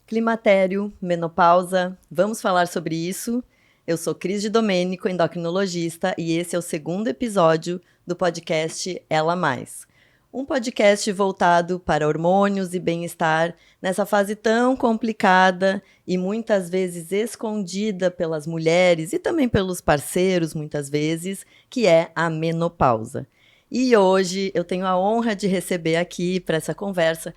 Climatério, menopausa, vamos falar sobre isso? Eu sou Cris de Domênico, endocrinologista, e esse é o segundo episódio do podcast Ela Mais. Um podcast voltado para hormônios e bem-estar nessa fase tão complicada e muitas vezes escondida pelas mulheres e também pelos parceiros, muitas vezes, que é a menopausa. E hoje eu tenho a honra de receber aqui para essa conversa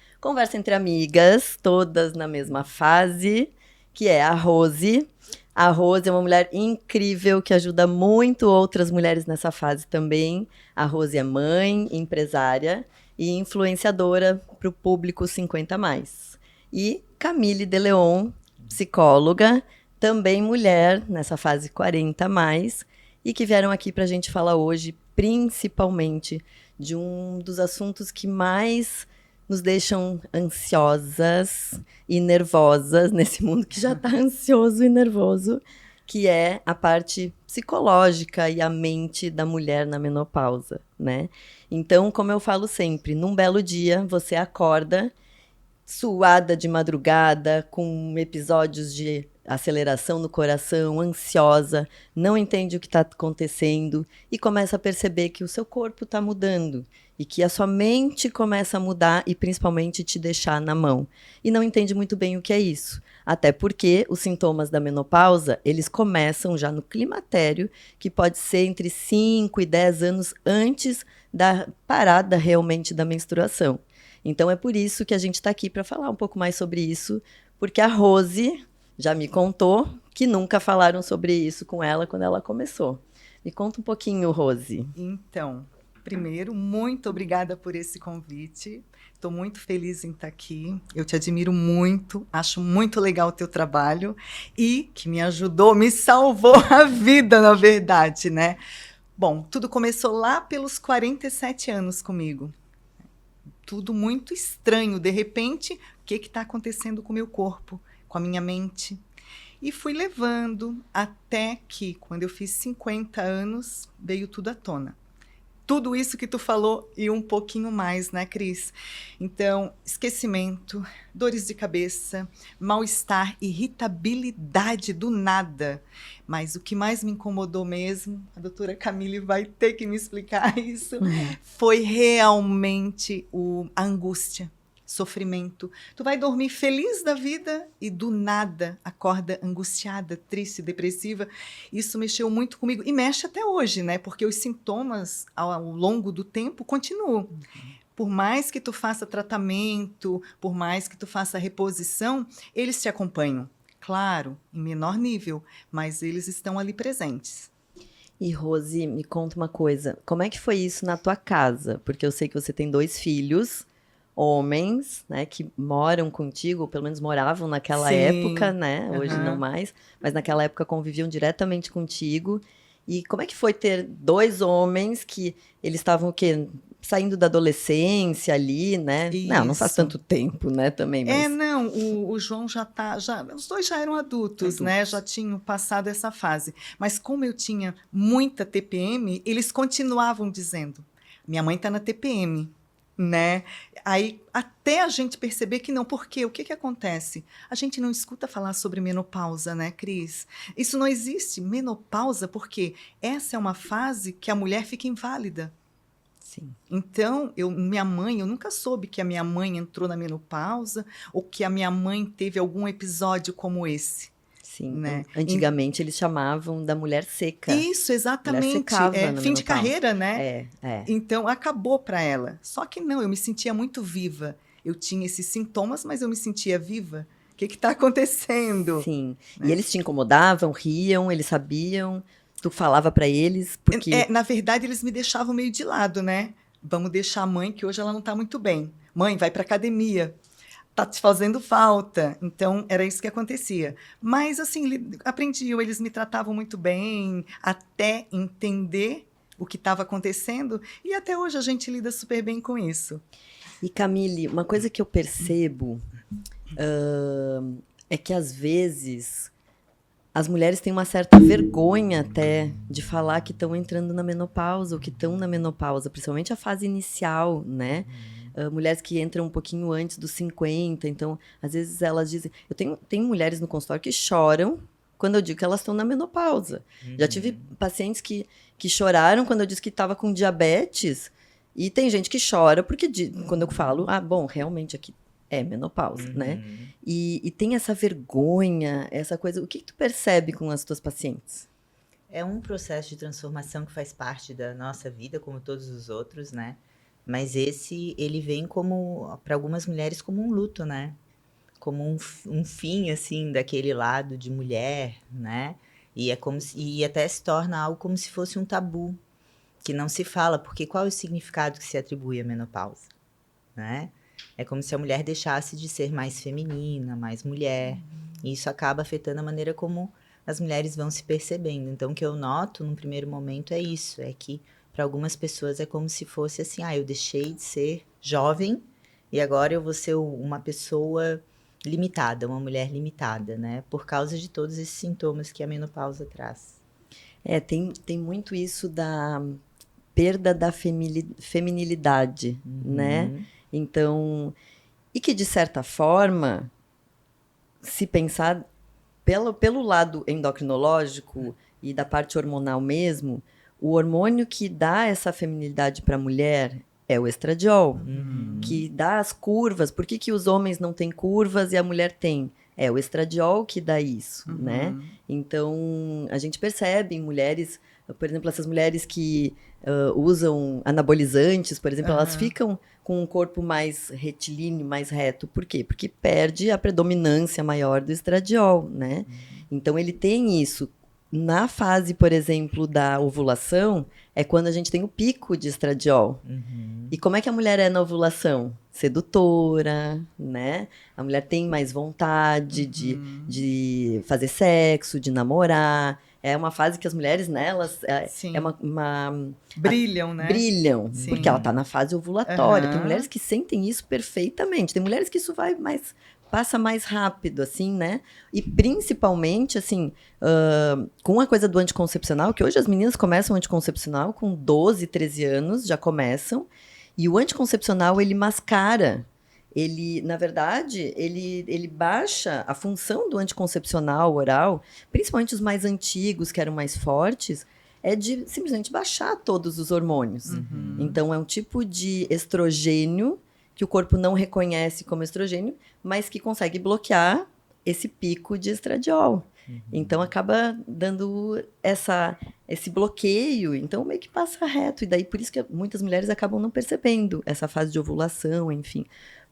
entre amigas, todas na mesma fase, que é a Rose. A Rose é uma mulher incrível que ajuda muito outras mulheres nessa fase também. A Rose é mãe, empresária e influenciadora para o público 50+. E Camille de Leon, psicóloga, também mulher nessa fase 40+, e que vieram aqui para a gente falar hoje principalmente de um dos assuntos que mais nos deixam ansiosas e nervosas nesse mundo que já está ansioso e nervoso, que é a parte psicológica e a mente da mulher na menopausa, né? Então, como eu falo sempre, num belo dia você acorda suada de madrugada, com episódios de aceleração no coração, ansiosa, não entende o que está acontecendo e começa a perceber que o seu corpo está mudando e que a sua mente começa a mudar e principalmente te deixar na mão. E não entende muito bem o que é isso. Até porque os sintomas da menopausa, eles começam já no climatério, que pode ser entre 5 e 10 anos antes da parada realmente da menstruação. Então é por isso que a gente está aqui para falar um pouco mais sobre isso, porque a Rose já me contou que nunca falaram sobre isso com ela quando ela começou. Me conta um pouquinho, Rose. Então, primeiro, muito obrigada por esse convite. Estou muito feliz em estar aqui. Eu te admiro muito, acho muito legal o teu trabalho e que me ajudou, me salvou a vida, na verdade, né? Bom, tudo começou lá pelos 47 anos comigo. Tudo muito estranho. De repente, o que está acontecendo com o meu corpo, com a minha mente? E fui levando até que, quando eu fiz 50 anos, veio tudo à tona. Tudo isso que tu falou e um pouquinho mais, né, Cris? Então, esquecimento, dores de cabeça, mal-estar, irritabilidade do nada. Mas o que mais me incomodou mesmo, a doutora Camille vai ter que me explicar isso, foi realmente a angústia. Sofrimento. Tu vai dormir feliz da vida e do nada acorda angustiada, triste, depressiva. Isso mexeu muito comigo e mexe até hoje, né? Porque os sintomas ao longo do tempo continuam. Por mais que tu faça tratamento, por mais que tu faça reposição, eles te acompanham. Claro, em menor nível, mas eles estão ali presentes. E Rose, me conta uma coisa, como é que foi isso na tua casa? Porque eu sei que você tem 2 filhos, homens, né, que moram contigo, ou pelo menos moravam naquela época, né, hoje não mais, mas naquela época conviviam diretamente contigo. E como é que foi ter 2 homens que eles estavam o quê? Saindo da adolescência ali, né? Isso. Não faz tanto tempo, né, também, mas... Não, o João os dois já eram adultos, né? Já tinham passado essa fase. Mas como eu tinha muita TPM, eles continuavam dizendo, minha mãe está na TPM. Né? Aí até a gente perceber que não, porque o que acontece? A gente não escuta falar sobre menopausa, né, Cris? Isso não existe, menopausa, porque essa é uma fase que a mulher fica inválida. Sim. Então, eu nunca soube que a minha mãe entrou na menopausa ou que a minha mãe teve algum episódio como esse. Sim, né? Antigamente eles chamavam da mulher seca. Isso, exatamente. Mulher secava na fim de menopausa. carreira, né? É. Então, acabou para ela. Só que não, eu me sentia muito viva. Eu tinha esses sintomas, mas eu me sentia viva. O que está acontecendo? Sim. Né? E eles te incomodavam, riam, eles sabiam? Tu falava para eles? Porque... na verdade, eles me deixavam meio de lado, né? Vamos deixar a mãe, que hoje ela não está muito bem. Mãe, vai para academia. Tá te fazendo falta. Então, era isso que acontecia. Mas, assim, aprendiam, eles me tratavam muito bem, até entender o que estava acontecendo, e até hoje a gente lida super bem com isso. E, Camille, uma coisa que eu percebo é que, às vezes, as mulheres têm uma certa vergonha até de falar que estão entrando na menopausa ou que estão na menopausa, principalmente a fase inicial, né? mulheres que entram um pouquinho antes dos 50, então, às vezes elas dizem... Tenho mulheres no consultório que choram quando eu digo que elas estão na menopausa. Já tive pacientes que choraram quando eu disse que estava com diabetes, e tem gente que chora porque quando eu falo, bom, realmente aqui é menopausa, né? E tem essa vergonha, essa coisa... O que tu percebe com as tuas pacientes? É um processo de transformação que faz parte da nossa vida, como todos os outros, né? Mas ele vem como, para algumas mulheres, como um luto, né? Como um fim, assim, daquele lado de mulher, né? E e até se torna algo como se fosse um tabu, que não se fala, porque qual é o significado que se atribui à menopausa, né? É como se a mulher deixasse de ser mais feminina, mais mulher, e isso acaba afetando a maneira como as mulheres vão se percebendo. Então, o que eu noto num primeiro momento é isso, é que para algumas pessoas é como se fosse assim, eu deixei de ser jovem e agora eu vou ser uma pessoa limitada, uma mulher limitada, né? Por causa de todos esses sintomas que a menopausa traz. Tem muito isso da perda da feminilidade, né? Então, e que de certa forma, se pensar pelo lado endocrinológico e da parte hormonal mesmo, o hormônio que dá essa feminilidade para a mulher é o estradiol, que dá as curvas. Por que os homens não têm curvas e a mulher tem? É o estradiol que dá isso, né? Então, a gente percebe em mulheres, por exemplo, essas mulheres que usam anabolizantes, por exemplo, elas ficam com um corpo mais retilíneo, mais reto. Por quê? Porque perde a predominância maior do estradiol, né? Então, ele tem isso. Na fase, por exemplo, da ovulação, é quando a gente tem o pico de estradiol. E como é que a mulher é na ovulação? Sedutora, né? A mulher tem mais vontade de fazer sexo, de namorar. É uma fase que as mulheres, né, elas... Brilham, né? Brilham, porque ela está na fase ovulatória. Tem mulheres que sentem isso perfeitamente. Tem mulheres que isso passa mais rápido, assim, né? E principalmente, assim, com a coisa do anticoncepcional, que hoje as meninas começam o anticoncepcional com 12, 13 anos, já começam. E o anticoncepcional, ele mascara. Ele, na verdade, ele baixa a função do anticoncepcional oral, principalmente os mais antigos, que eram mais fortes, é de simplesmente baixar todos os hormônios. Então, é um tipo de estrogênio que o corpo não reconhece como estrogênio, mas que consegue bloquear esse pico de estradiol. Então, acaba dando esse bloqueio, então meio que passa reto. E daí, por isso que muitas mulheres acabam não percebendo essa fase de ovulação, enfim.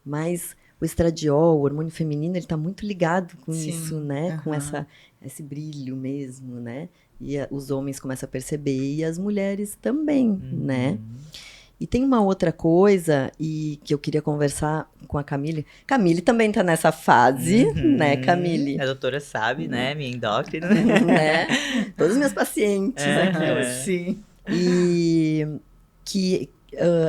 Mas o estradiol, o hormônio feminino, ele está muito ligado com isso, né? Com esse brilho mesmo, né? E os homens começam a perceber, e as mulheres também, né? E tem uma outra coisa que eu queria conversar com a Camille. Camille também está nessa fase, né, Camille? A doutora sabe, né? Minha endócrina. Né? Todos os meus pacientes aqui hoje. Sim. E que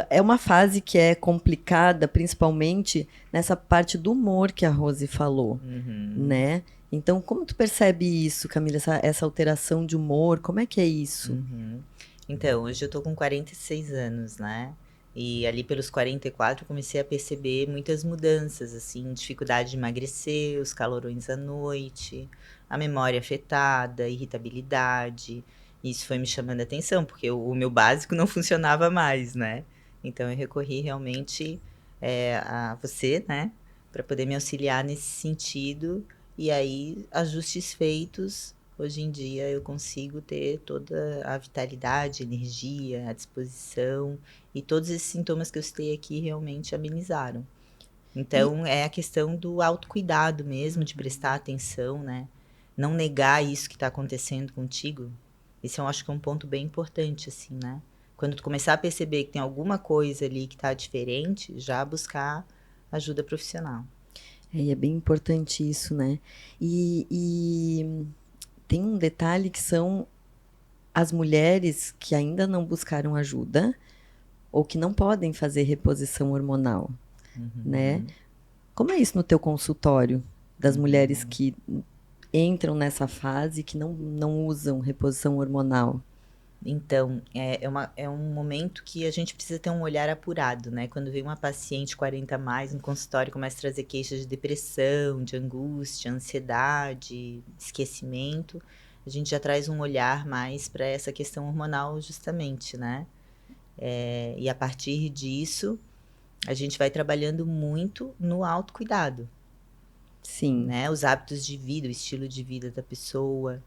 é uma fase que é complicada, principalmente nessa parte do humor que a Rose falou, né? Então, como tu percebe isso, Camille, essa alteração de humor? Como é que é isso? Então, hoje eu tô com 46 anos, né? E ali pelos 44 eu comecei a perceber muitas mudanças, assim, dificuldade de emagrecer, os calorões à noite, a memória afetada, irritabilidade. Isso foi me chamando a atenção, porque o meu básico não funcionava mais, né? Então eu recorri realmente a você, né? Para poder me auxiliar nesse sentido. E aí, ajustes feitos, hoje em dia eu consigo ter toda a vitalidade, energia, a disposição, e todos esses sintomas que eu citei aqui realmente amenizaram. Então, é a questão do autocuidado mesmo, de prestar atenção, né? Não negar isso que está acontecendo contigo. Esse eu acho que é um ponto bem importante, assim, né? Quando tu começar a perceber que tem alguma coisa ali que está diferente, já buscar ajuda profissional. É bem importante isso, né? E tem um detalhe que são as mulheres que ainda não buscaram ajuda ou que não podem fazer reposição hormonal, né? Como é isso no teu consultório das mulheres que entram nessa fase que não usam reposição hormonal? Então, é um momento que a gente precisa ter um olhar apurado, né? Quando vem uma paciente 40 a mais no consultório, começa a trazer queixas de depressão, de angústia, ansiedade, esquecimento, a gente já traz um olhar mais para essa questão hormonal justamente, né? E a partir disso, a gente vai trabalhando muito no autocuidado, Sim. né? Os hábitos de vida, o estilo de vida da pessoa.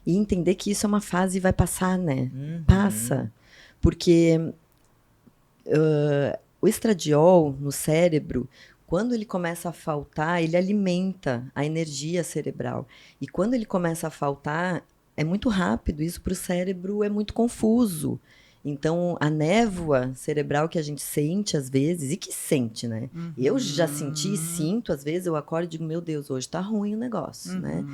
E entender que isso é uma fase e vai passar, né? Uhum. Passa. Porque o estradiol no cérebro, quando ele começa a faltar, ele alimenta a energia cerebral. E quando ele começa a faltar, é muito rápido. Isso para o cérebro é muito confuso. Então, a névoa cerebral que a gente sente às vezes, e que sente, né? Eu já senti e sinto, às vezes eu acordo e digo, meu Deus, hoje tá ruim o negócio, né?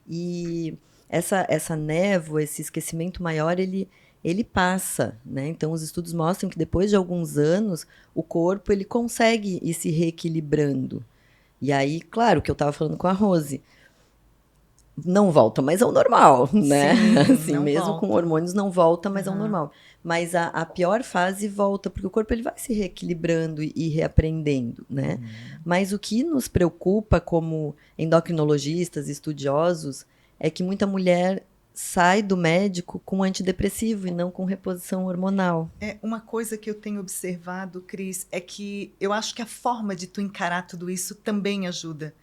E essa névoa, esse esquecimento maior, ele passa, né? Então, os estudos mostram que depois de alguns anos, o corpo ele consegue ir se reequilibrando. E aí, claro, que eu estava falando com a Rose, não volta mais ao normal, né? Sim, assim, não mesmo volta. com hormônios, não volta mais ao Aham. normal. Mas a pior fase volta, porque o corpo ele vai se reequilibrando e reaprendendo, né? Mas o que nos preocupa como endocrinologistas, estudiosos, é que muita mulher sai do médico com antidepressivo e não com reposição hormonal. Uma coisa que eu tenho observado, Cris, é que eu acho que a forma de tu encarar tudo isso também ajuda,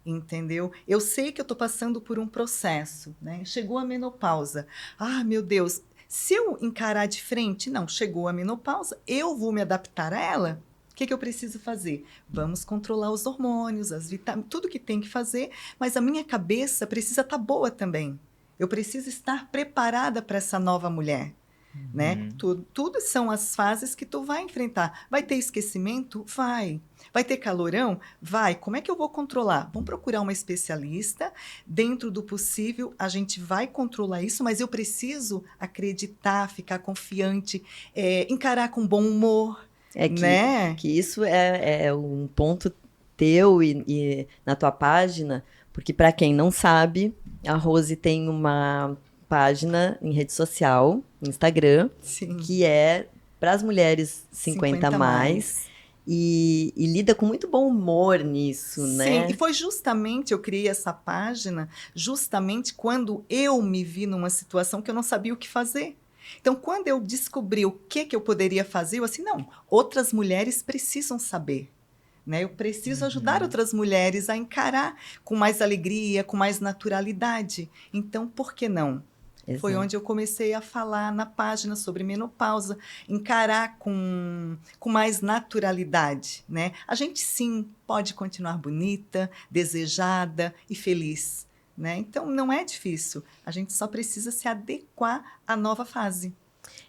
entendeu? Eu sei que eu estou passando por um processo, né? Chegou a menopausa. Ah, meu Deus, se eu encarar de frente, não, chegou a menopausa, eu vou me adaptar a ela? O que eu preciso fazer? Vamos controlar os hormônios, as vitaminas, tudo que tem que fazer, mas a minha cabeça precisa estar boa também. Eu preciso estar preparada para essa nova mulher. Né? Tudo são as fases que tu vai enfrentar. Vai ter esquecimento? Vai. Vai ter calorão? Vai. Como é que eu vou controlar? Vamos procurar uma especialista. Dentro do possível, a gente vai controlar isso, mas eu preciso acreditar, ficar confiante, encarar com bom humor. Né? Que isso é um ponto teu e na tua página, porque para quem não sabe, a Rose tem uma página em rede social, Instagram, Sim. que é para as mulheres 50 a mais. E lida com muito bom humor nisso, Sim, né? e foi justamente, eu criei essa página, justamente quando eu me vi numa situação que eu não sabia o que fazer. Então, quando eu descobri o que eu poderia fazer, eu assim, não, outras mulheres precisam saber. Né? Eu preciso ajudar outras mulheres a encarar com mais alegria, com mais naturalidade. Então, por que não? Exato. Foi onde eu comecei a falar na página sobre menopausa, encarar com mais naturalidade, né? A gente sim pode continuar bonita, desejada e feliz, né? Então não é difícil, a gente só precisa se adequar à nova fase.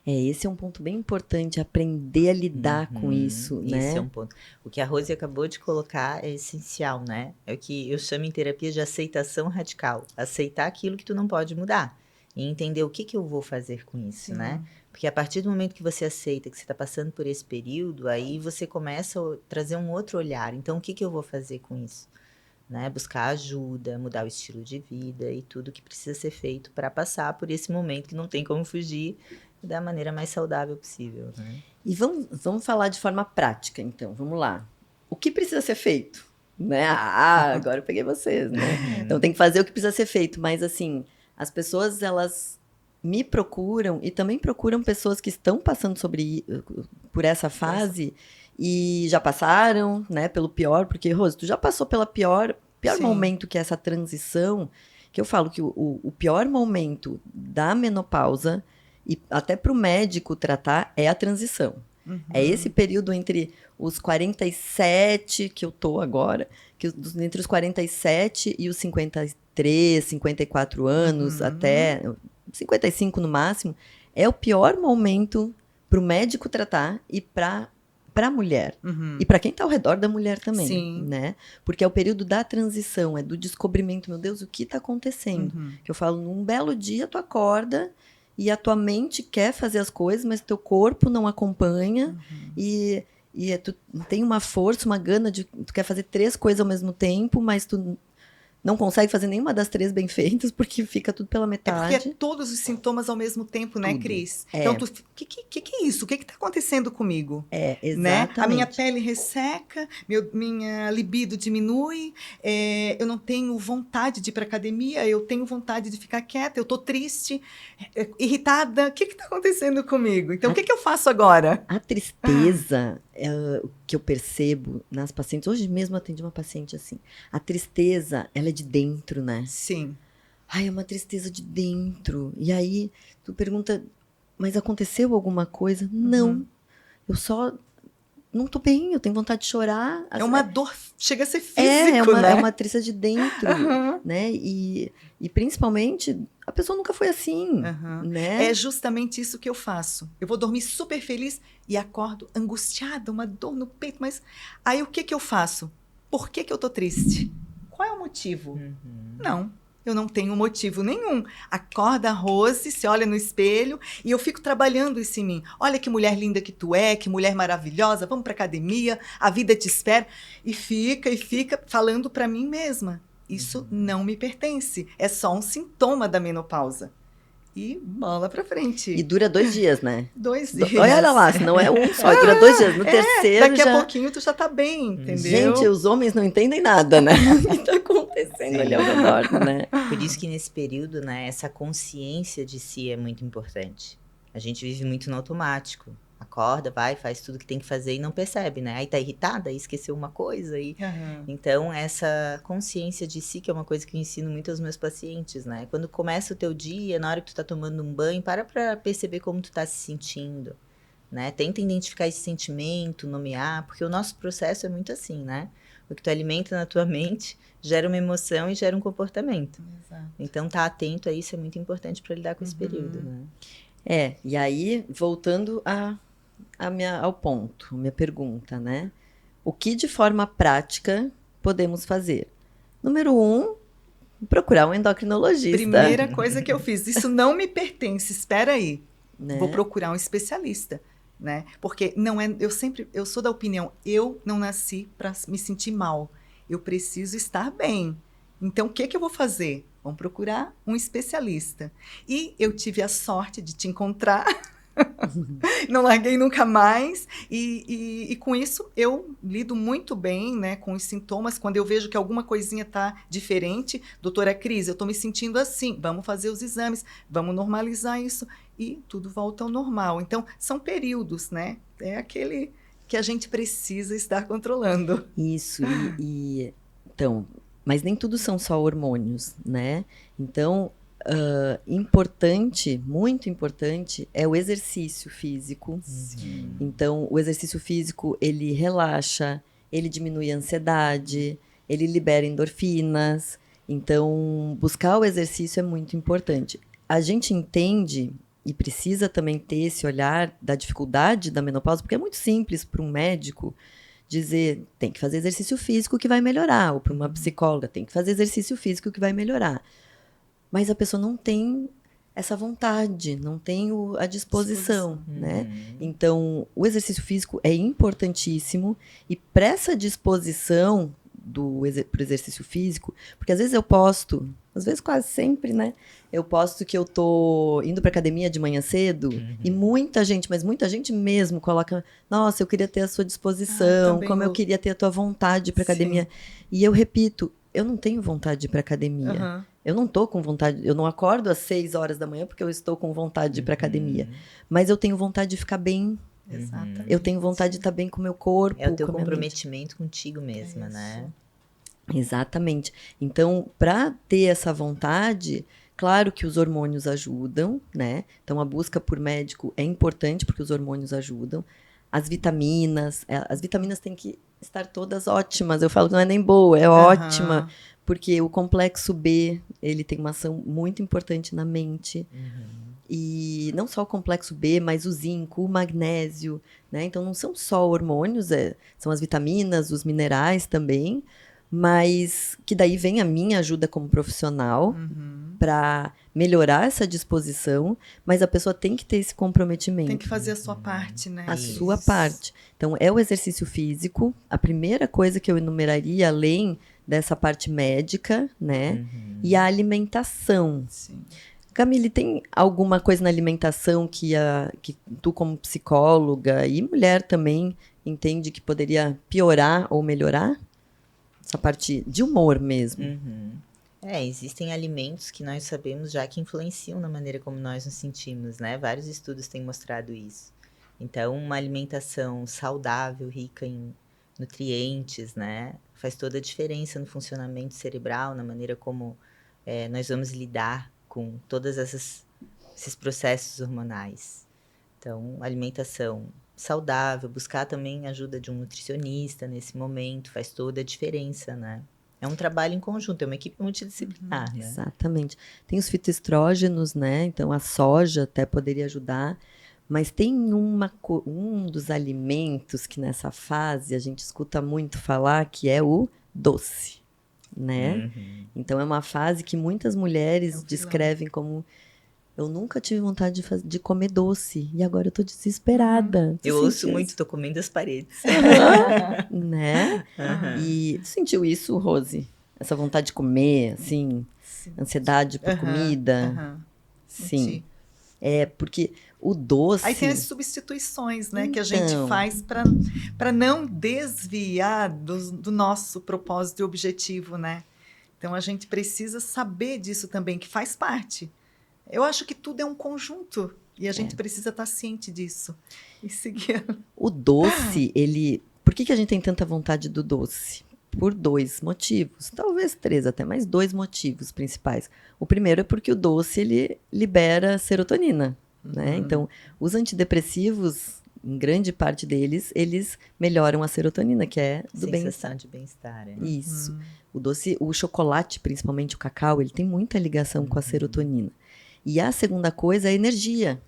Esse é um ponto bem importante, aprender a lidar com isso, né? Esse é um ponto. O que a Rose acabou de colocar é essencial, né? É o que eu chamo em terapia de aceitação radical. Aceitar aquilo que tu não pode mudar. E entender o que eu vou fazer com isso, né? Porque a partir do momento que você aceita que você está passando por esse período, aí você começa a trazer um outro olhar. Então, o que eu vou fazer com isso? Né? Buscar ajuda, mudar o estilo de vida e tudo que precisa ser feito para passar por esse momento que não tem como fugir da maneira mais saudável possível. Né? E vamos falar de forma prática, então. Vamos lá. O que precisa ser feito? Né? Agora eu peguei vocês, né? Então tem que fazer o que precisa ser feito, mas assim... As pessoas, elas me procuram e também procuram pessoas que estão passando por essa fase e já passaram, né, pelo pior, porque, Rose, tu já passou pela pior momento que é essa transição, que eu falo que o pior momento da menopausa, e até para o médico tratar, é a transição. É esse período entre os 47, que eu tô agora, entre os 47 e os 53, 54 anos, até 55 no máximo, é o pior momento para o médico tratar e para a mulher. E para quem está ao redor da mulher também, né? Porque é o período da transição, é do descobrimento, meu Deus, o que está acontecendo? Que eu falo, num belo dia tu acorda e a tua mente quer fazer as coisas, mas teu corpo não acompanha e tu tem uma força, uma gana de tu quer fazer 3 coisas ao mesmo tempo, mas tu não consegue fazer nenhuma das 3 bem feitas, porque fica tudo pela É metade. porque é todos os sintomas ao mesmo tempo, né, Tudo. Cris? É. Então, o que é isso? O que está acontecendo comigo? É, Né? exatamente. A minha pele resseca, minha libido diminui, eu não tenho vontade de ir para academia, eu tenho vontade de ficar quieta, eu estou triste, irritada. O que está acontecendo comigo? Então, o que eu faço agora? A tristeza, o que eu percebo nas pacientes, hoje mesmo eu atendi uma paciente assim, a tristeza, ela é de dentro, né? Sim. Ai, é uma tristeza de dentro. E aí, tu pergunta, mas aconteceu alguma coisa? Não, eu só não tô bem, eu tenho vontade de chorar. É uma dor, chega a ser físico, é né? uma tristeza de dentro, Aham. né? E principalmente, a pessoa nunca foi assim, Aham. né? É justamente isso que eu faço. Eu vou dormir super feliz e acordo angustiada, uma dor no peito. Mas aí o que eu faço? Por que eu tô triste? Qual é o motivo? Não, eu não tenho motivo nenhum. Acorda, Rose, se olha no espelho e eu fico trabalhando isso em mim. Olha que mulher linda que tu é, que mulher maravilhosa, vamos pra academia, a vida te espera. E fica falando pra mim mesma. Isso não me pertence, é só um sintoma da menopausa. E bola pra frente. E dura 2 dias, né? 2 dias. Olha lá, se não é um só, dura 2 dias. No terceiro Daqui já... a pouquinho tu já tá bem, entendeu? Gente, os homens não entendem nada, né? O que tá acontecendo ali ao redor, né? Por isso que nesse período, né, essa consciência de si é muito importante. A gente vive muito no automático. Acorda, vai, faz tudo que tem que fazer e não percebe, né? Aí tá irritada, aí esqueceu uma coisa. Aham. Então, essa consciência de si, que é uma coisa que eu ensino muito aos meus pacientes, né? Quando começa o teu dia, na hora que tu tá tomando um banho, para perceber como tu tá se sentindo, né? Tenta identificar esse sentimento, nomear, porque o nosso processo é muito assim, né? O que tu alimenta na tua mente gera uma emoção e gera um comportamento. Exato. Então, tá atento a isso é muito importante para lidar com esse período, né? E aí, voltando ao ponto, minha pergunta, né? O que de forma prática podemos fazer? Número 1, procurar um endocrinologista. Primeira coisa que eu fiz, isso não me pertence, espera aí. Né? Vou procurar um especialista, né? Porque não é, eu sou da opinião, eu não nasci para me sentir mal. Eu preciso estar bem. Então, o que eu vou fazer? Vamos procurar um especialista. E eu tive a sorte de te encontrar. Não larguei nunca mais. E com isso, eu lido muito bem, né, com os sintomas. Quando eu vejo que alguma coisinha está diferente, doutora Cris, eu estou me sentindo assim. Vamos fazer os exames, vamos normalizar isso. E tudo volta ao normal. Então, são períodos, né? É aquele que a gente precisa estar controlando. Isso, então, mas nem tudo são só hormônios, né? Então, importante, muito importante, é o exercício físico. Sim. Então, o exercício físico, ele relaxa, ele diminui a ansiedade, ele libera endorfinas. Então, buscar o exercício é muito importante. A gente entende e precisa também ter esse olhar da dificuldade da menopausa, porque é muito simples para um médico dizer, tem que fazer exercício físico que vai melhorar, ou para uma psicóloga, tem que fazer exercício físico que vai melhorar. Mas a pessoa não tem essa vontade, não tem a disposição, né? Então, o exercício físico é importantíssimo e para essa disposição pro exercício físico, porque às vezes eu posto, às vezes quase sempre, né? Eu posto que eu tô indo pra academia de manhã cedo e muita gente, mas muita gente mesmo coloca, nossa, eu queria ter a sua disposição, como eu queria ter a tua vontade de ir pra academia. E eu repito, eu não tenho vontade de ir pra academia. Eu não tô com vontade, eu não acordo às 6 horas da manhã porque eu estou com vontade de ir pra academia. Mas eu tenho vontade de ficar bem. Exatamente. Eu tenho vontade de estar bem com o meu corpo. É o teu com a minha mente. comprometimento contigo mesma, né? Exatamente. Então, para ter essa vontade, claro que os hormônios ajudam, né? Então, a busca por médico é importante porque os hormônios ajudam. As vitaminas têm que estar todas ótimas. Eu falo que não é nem boa, é ótima, porque o complexo B, ele tem uma ação muito importante na mente. E não só o complexo B, mas o zinco, o magnésio, né? Então, não são só hormônios, são as vitaminas, os minerais também, mas que daí vem a minha ajuda como profissional para melhorar essa disposição, mas a pessoa tem que ter esse comprometimento. Tem que fazer a sua parte, né? A sua parte. Então, é o exercício físico. A primeira coisa que eu enumeraria, além dessa parte médica, né? Uhum. E a alimentação. Sim. Camille, tem alguma coisa na alimentação que tu, como psicóloga e mulher também, entende que poderia piorar ou melhorar? Essa parte de humor mesmo. Uhum. Existem alimentos que nós sabemos já que influenciam na maneira como nós nos sentimos, né? Vários estudos têm mostrado isso. Então, uma alimentação saudável, rica em nutrientes, né? Faz toda a diferença no funcionamento cerebral, na maneira como nós vamos lidar com todos esses processos hormonais. Então, alimentação saudável, buscar também a ajuda de um nutricionista nesse momento, faz toda a diferença, né? É um trabalho em conjunto, é uma equipe multidisciplinar, né? Exatamente. Tem os fitoestrógenos, né? Então, a soja até poderia ajudar. Mas tem um dos alimentos que nessa fase a gente escuta muito falar, que é o doce, né? Uhum. Então, é uma fase que muitas mulheres descrevem como: eu nunca tive vontade de comer doce, e agora eu tô desesperada. Eu ouço muito, tô comendo as paredes. Né? E tu sentiu isso, Rose? Essa vontade de comer, assim, Sim. ansiedade por comida? Sim. Senti. Porque o doce... Aí tem as substituições, né, que a Então. gente faz para não desviar do nosso propósito e objetivo, né? Então a gente precisa saber disso também, que faz parte. Eu acho que tudo é um conjunto e a gente precisa estar ciente disso e seguir. O doce, ele... Por que a gente tem tanta vontade do doce? Por 2 motivos, talvez 3 até, mas 2 motivos principais. O primeiro é porque o doce, ele libera serotonina, né? Então, os antidepressivos, em grande parte deles, eles melhoram a serotonina, que é do bem-estar. Sensação de bem-estar. Isso. O doce, o chocolate, principalmente o cacau, ele tem muita ligação com a serotonina. E a segunda coisa é a energia.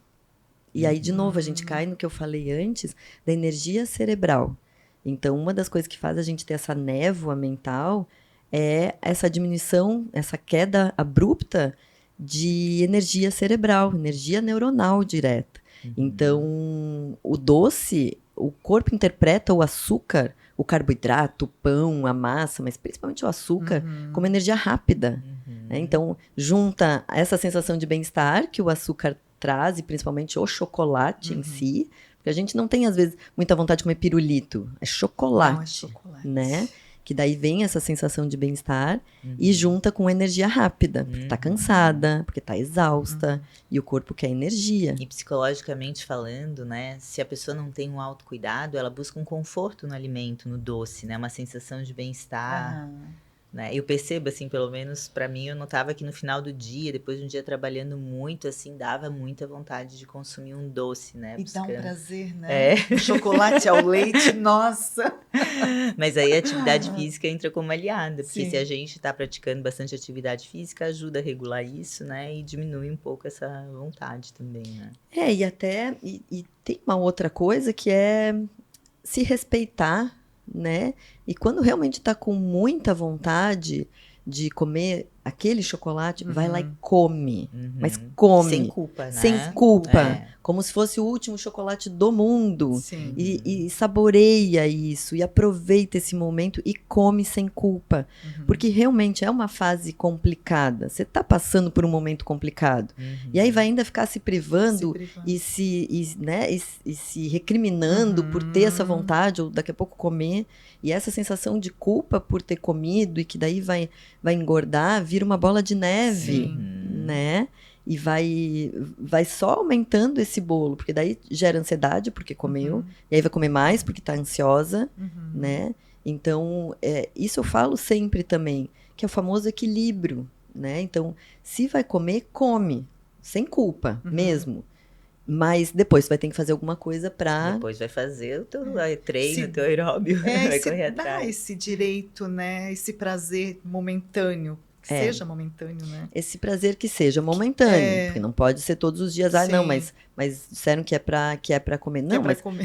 E aí, de novo, a gente cai no que eu falei antes, da energia cerebral. Então, uma das coisas que faz a gente ter essa névoa mental é essa diminuição, essa queda abrupta de energia cerebral, energia neuronal direta. Então, o doce, o corpo interpreta o açúcar, o carboidrato, o pão, a massa, mas principalmente o açúcar, como energia rápida. Né? Então, junta essa sensação de bem-estar que o açúcar traz, e principalmente o chocolate em si, porque a gente não tem, às vezes, muita vontade de comer pirulito. É chocolate. Não, é chocolate. Né? Que daí vem essa sensação de bem-estar e junta com energia rápida. Porque tá cansada, porque tá exausta. E o corpo quer energia. E psicologicamente falando, né? Se a pessoa não tem um autocuidado, ela busca um conforto no alimento, no doce, né? Uma sensação de bem-estar. Né? Eu percebo, assim, pelo menos pra mim, eu notava que no final do dia, depois de um dia trabalhando muito, assim, dava muita vontade de consumir um doce, né? E dá um prazer, né? É. Um chocolate ao leite, nossa! Mas aí a atividade física entra como aliada, porque Sim. se a gente tá praticando bastante atividade física, ajuda a regular isso, né? E diminui um pouco essa vontade também, né? E até... E tem uma outra coisa que é se respeitar, né? E quando realmente tá com muita vontade de comer aquele chocolate, vai lá e come. Mas come. Sem culpa, né? Sem culpa. É. Como se fosse o último chocolate do mundo. Sim. E saboreia isso. E aproveita esse momento e come sem culpa. Porque realmente é uma fase complicada. Você tá passando por um momento complicado. E aí vai ainda ficar se privando, e se recriminando por ter essa vontade, ou daqui a pouco comer. E essa sensação de culpa por ter comido, e que daí vai engordar, vira uma bola de neve, né? E vai só aumentando esse bolo, porque daí gera ansiedade, porque comeu, e aí vai comer mais, porque tá ansiosa, né? Então, isso eu falo sempre também, que é o famoso equilíbrio, né? Então, se vai comer, come, sem culpa mesmo. Mas depois vai ter que fazer alguma coisa pra... Depois vai fazer o teu treino, o teu aeróbio, vai correr dá atrás. esse direito, né? Esse prazer momentâneo, que seja momentâneo, né? Esse prazer que seja momentâneo, porque não pode ser todos os dias. Não, mas disseram que é pra comer. Não,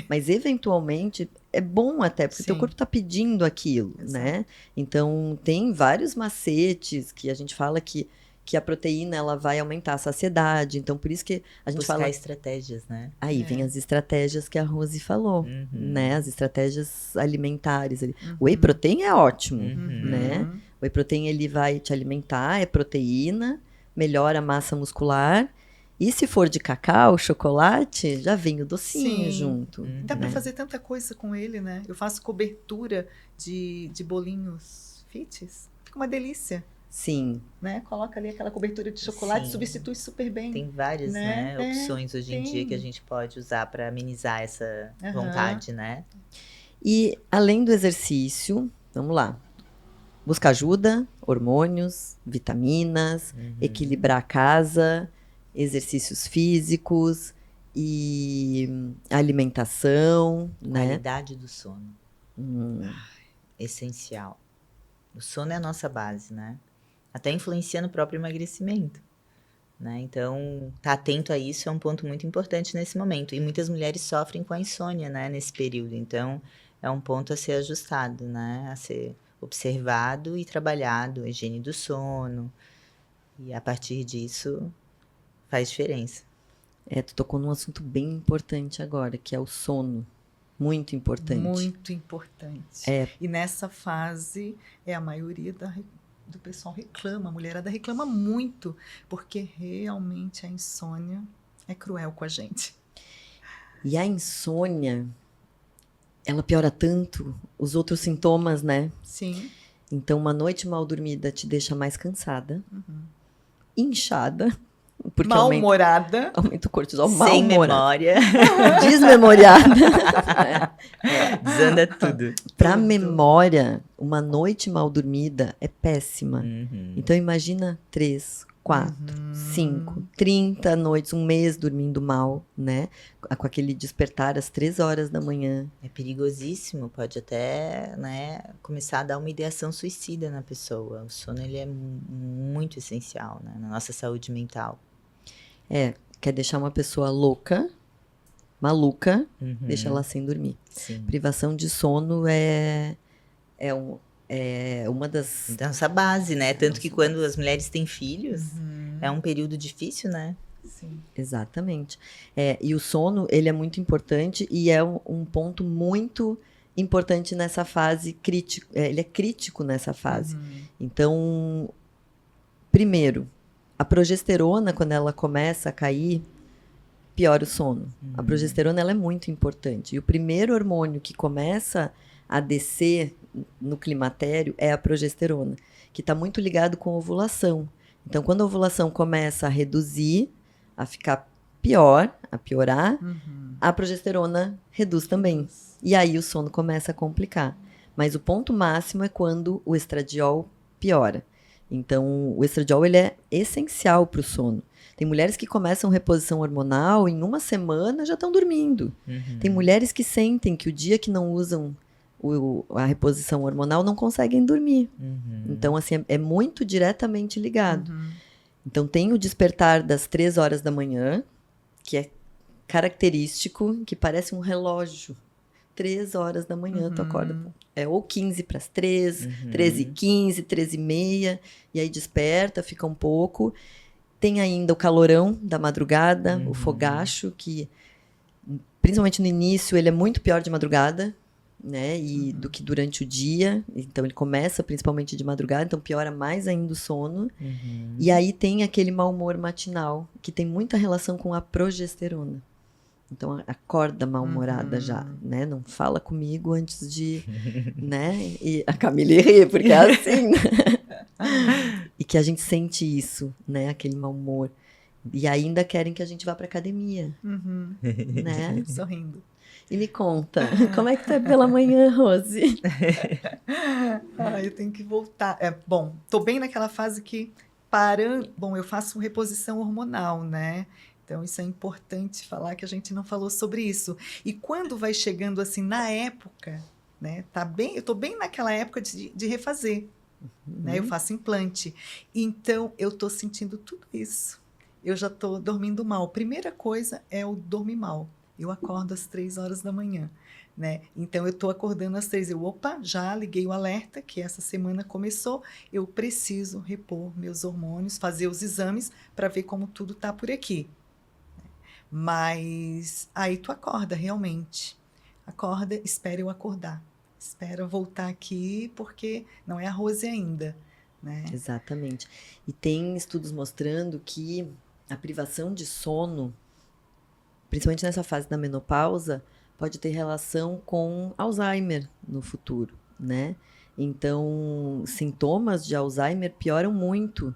mas eventualmente é bom até, porque teu corpo tá pedindo aquilo, né? Então, tem vários macetes que a gente fala que a proteína, ela vai aumentar a saciedade. Então, por isso que a gente buscar fala... estratégias, né? Aí vem as estratégias que a Rose falou, né? As estratégias alimentares ali. Whey protein é ótimo, né? Whey protein ele vai te alimentar, é proteína, melhora a massa muscular. E se for de cacau, chocolate, já vem o docinho Sim. junto. Dá né? pra fazer tanta coisa com ele, né? Eu faço cobertura de bolinhos fits. Fica uma delícia, Sim. né? Coloca ali aquela cobertura de chocolate, Sim. substitui super bem. Tem várias, Né? né, opções hoje em dia que a tem. gente pode usar para amenizar essa Aham. vontade, né? E além do exercício, vamos lá. Buscar ajuda, hormônios, vitaminas, equilibrar a casa, exercícios físicos e alimentação, né? Qualidade do sono. Essencial. O sono é a nossa base, né? Até influencia no próprio emagrecimento, né? Então, tá atento a isso é um ponto muito importante nesse momento. E muitas mulheres sofrem com a insônia, né, nesse período. Então, é um ponto a ser ajustado, né? A ser observado e trabalhado, a higiene do sono. E a partir disso, faz diferença. Tu tocou num assunto bem importante agora, que é o sono. Muito importante. Muito importante. É. E nessa fase, a maioria do pessoal reclama, a mulherada reclama muito, porque realmente a insônia é cruel com a gente. E a insônia, ela piora tanto os outros sintomas, né? Sim. Então, uma noite mal dormida te deixa mais cansada, inchada, porque Mal-humorada. aumenta o cortisol, Sem mal-humorada, memória, desmemoriada. desanda tudo. Pra Tudo. memória, uma noite mal dormida é péssima. Uhum. Então, imagina 3, 4, 5, 30 noites, um mês dormindo mal, né? Com aquele despertar às 3 horas da manhã. É perigosíssimo, pode até, né, começar a dar uma ideação suicida na pessoa. O sono ele é muito essencial, né, na nossa saúde mental. Quer deixar uma pessoa louca, maluca, Uhum. deixa ela sem dormir. Sim. Privação de sono é uma das... Então, essa base, né? Tanto que quando as mulheres têm filhos, é um período difícil, né? Sim. Exatamente. E o sono, ele é muito importante e é um ponto muito importante nessa fase crítico. Ele é crítico nessa fase. Então, primeiro, a progesterona, quando ela começa a cair, piora o sono. A progesterona, ela é muito importante. E o primeiro hormônio que começa a descer no climatério é a progesterona, que está muito ligado com a ovulação. Então, quando a ovulação começa a reduzir, a ficar pior, a piorar, a progesterona reduz também. E aí o sono começa a complicar. Mas o ponto máximo é quando o estradiol piora. Então, o estradiol ele é essencial para o sono. Tem mulheres que começam reposição hormonal, em uma semana já estão dormindo. Tem mulheres que sentem que o dia que não usam a reposição hormonal não conseguem dormir. Então, assim, é muito diretamente ligado. Então, tem o despertar das 3 horas da manhã, que é característico, que parece um relógio. 3 horas da manhã tu acorda. Ou 15 para as 3, 13h15, 13h30, e aí desperta, fica um pouco. Tem ainda o calorão da madrugada, o fogacho, que principalmente no início ele é muito pior de madrugada, né? Do que durante o dia. Então ele começa principalmente de madrugada, então piora mais ainda o sono. E aí tem aquele mau humor matinal, que tem muita relação com a progesterona. Então acorda mal-humorada já, né? Não fala comigo antes de, né? E a Camille ri, porque é assim. E que a gente sente isso, né? Aquele mau humor. E ainda querem que a gente vá pra academia, né? Sorrindo. E me conta, como é que tá pela manhã, Rose? Eu tenho que voltar. Bom, tô bem naquela fase que Bom, eu faço reposição hormonal, né? Então, isso é importante falar que a gente não falou sobre isso. E quando vai chegando assim na época, né? Eu tô bem naquela época de refazer. Né? Eu faço implante. Então, eu tô sentindo tudo isso. Eu já tô dormindo mal. Primeira coisa é o dormir mal. Eu acordo às 3 horas da manhã, né? Então, eu tô acordando às 3. Já liguei o alerta que essa semana começou. Eu preciso repor meus hormônios, fazer os exames para ver como tudo tá por aqui. Mas aí tu acorda realmente. Acorda, espera eu acordar. Espera eu voltar aqui, porque não é a Rose ainda. né? Exatamente. E tem estudos mostrando que a privação de sono, principalmente nessa fase da menopausa, pode ter relação com Alzheimer no futuro, né? Então, sintomas de Alzheimer pioram muito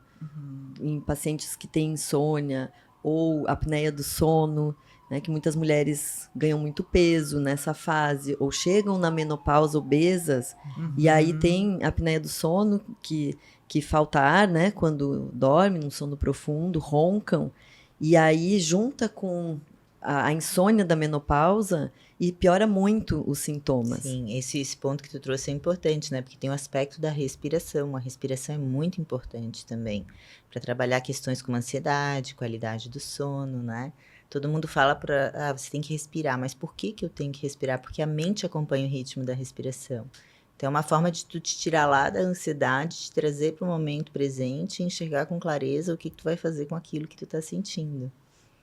em pacientes que têm insônia ou apneia do sono, né? Que muitas mulheres ganham muito peso nessa fase ou chegam na menopausa obesas e aí tem apneia do sono que falta ar, né? Quando dormem, num sono profundo, roncam e aí junta com a insônia da menopausa e piora muito os sintomas. Sim, esse ponto que tu trouxe é importante, né? Porque tem o aspecto da respiração. A respiração é muito importante também para trabalhar questões como ansiedade, qualidade do sono, né? Todo mundo fala você tem que respirar, mas por que eu tenho que respirar? Porque a mente acompanha o ritmo da respiração. Então, é uma forma de tu te tirar lá da ansiedade, te trazer para o momento presente e enxergar com clareza o que tu vai fazer com aquilo que tu tá sentindo.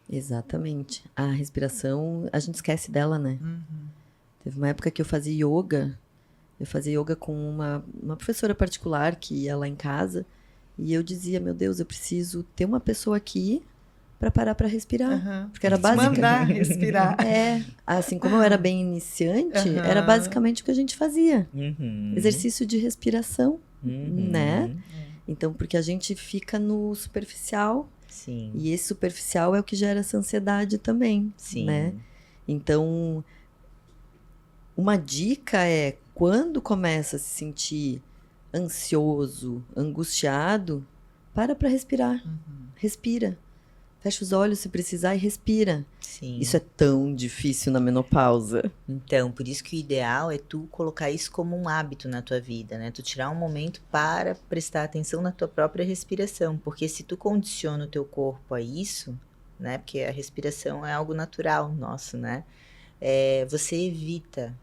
Exatamente. A respiração, a gente esquece dela, né? Teve uma época que eu fazia yoga. Eu fazia yoga com uma professora particular que ia lá em casa. E eu dizia, meu Deus, eu preciso ter uma pessoa aqui para parar para respirar. Porque era básico. Mandar respirar. Assim como eu era bem iniciante, era basicamente o que a gente fazia. Exercício de respiração, né? Então, porque a gente fica no superficial. Sim. E esse superficial é o que gera essa ansiedade também, né? Então, uma dica é, quando começa a se sentir ansioso, angustiado, para respirar. Respira. Fecha os olhos se precisar e respira. Sim. Isso é tão difícil na menopausa. Então, por isso que o ideal é tu colocar isso como um hábito na tua vida, né? Tu tirar um momento para prestar atenção na tua própria respiração. Porque se tu condiciona o teu corpo a isso, né? Porque a respiração é algo natural nosso, né? Você evita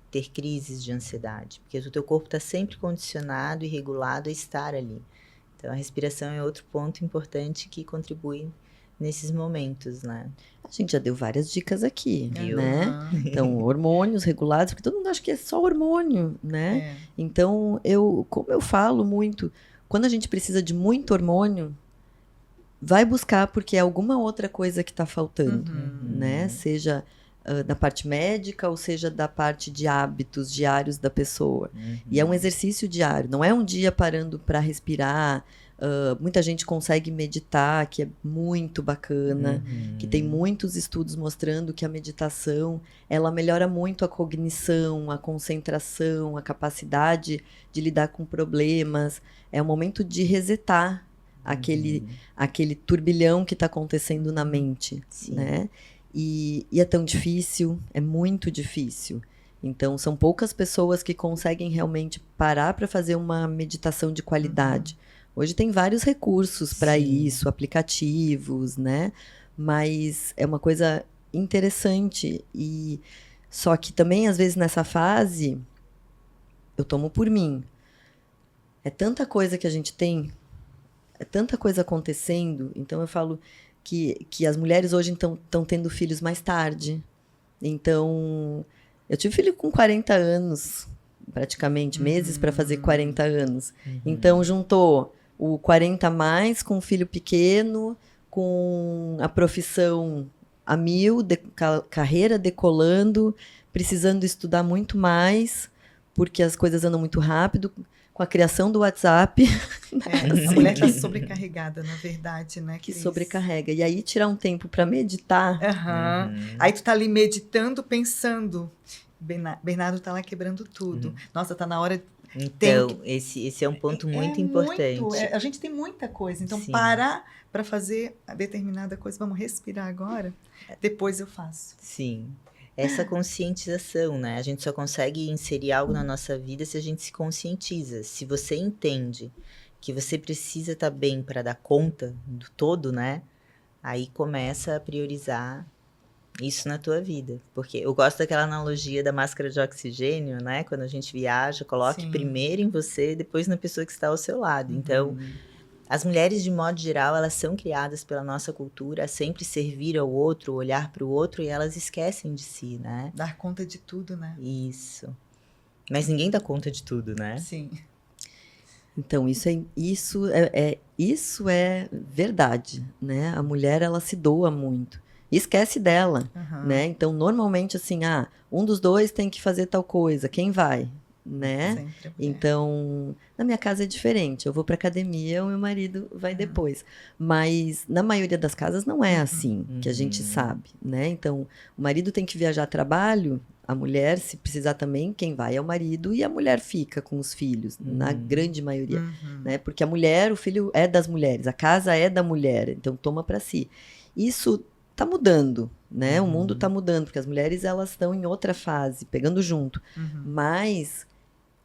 ter crises de ansiedade. Porque o teu corpo está sempre condicionado e regulado a estar ali. Então, a respiração é outro ponto importante que contribui nesses momentos, né? A gente já deu várias dicas aqui, né? Então, hormônios regulados, porque todo mundo acha que é só hormônio, né? Então, como eu falo muito, quando a gente precisa de muito hormônio, vai buscar porque é alguma outra coisa que está faltando, né? Seja da parte médica ou seja da parte de hábitos diários da pessoa. E é um exercício diário, não é um dia parando para respirar. Muita gente consegue meditar, que é muito bacana, que tem muitos estudos mostrando que a meditação, ela melhora muito a cognição, a concentração, a capacidade de lidar com problemas. É um momento de resetar aquele turbilhão que está acontecendo na mente, né? E é tão difícil, é muito difícil. Então, são poucas pessoas que conseguem realmente parar para fazer uma meditação de qualidade. Hoje tem vários recursos para isso, aplicativos, né? Mas é uma coisa interessante. Só que também, às vezes, nessa fase, eu tomo por mim. É tanta coisa que a gente tem, é tanta coisa acontecendo. Então, eu falo que as mulheres hoje estão tendo filhos mais tarde. Então, eu tive filho com 40 anos, praticamente, meses para fazer 40 anos. Então, juntou o 40 mais com o filho pequeno, com a profissão a mil, carreira decolando, precisando estudar muito mais, porque as coisas andam muito rápido, com a criação do WhatsApp. A mulher está sobrecarregada, na verdade, né? Que sobrecarrega. E aí, tirar um tempo para meditar. Aí tu tá ali meditando, pensando. Bernardo tá lá quebrando tudo. Nossa, tá na hora... Então, esse é um ponto muito importante. A gente tem muita coisa. Então, parar para fazer a determinada coisa. Vamos respirar agora? Depois eu faço. Sim. Essa conscientização, né? A gente só consegue inserir algo na nossa vida se a gente se conscientiza. Se você entende que você precisa estar bem para dar conta do todo, né? Aí começa a priorizar isso na tua vida. Porque eu gosto daquela analogia da máscara de oxigênio, né? Quando a gente viaja, coloque primeiro em você, depois na pessoa que está ao seu lado. Então, as mulheres, de modo geral, elas são criadas pela nossa cultura a sempre servir ao outro, olhar para o outro, e elas esquecem de si, né? Dar conta de tudo, né? Isso. Mas ninguém dá conta de tudo, né? Sim. Então, isso é verdade, né? A mulher, ela se doa muito. E esquece dela, Aham. né? Então, normalmente, assim, um dos dois tem que fazer tal coisa. Quem vai? Né? Sempre a mulher. Então, na minha casa é diferente. Eu vou pra academia, o meu marido vai depois. Mas, na maioria das casas, não é assim, que a gente sabe, né? Então, o marido tem que viajar a trabalho, a mulher, se precisar também, quem vai é o marido e a mulher fica com os filhos, na grande maioria, Uhum. né? Porque a mulher, o filho é das mulheres, a casa é da mulher, então toma para si. Isso tá mudando, né? O mundo tá mudando, porque as mulheres elas estão em outra fase, pegando junto. Mas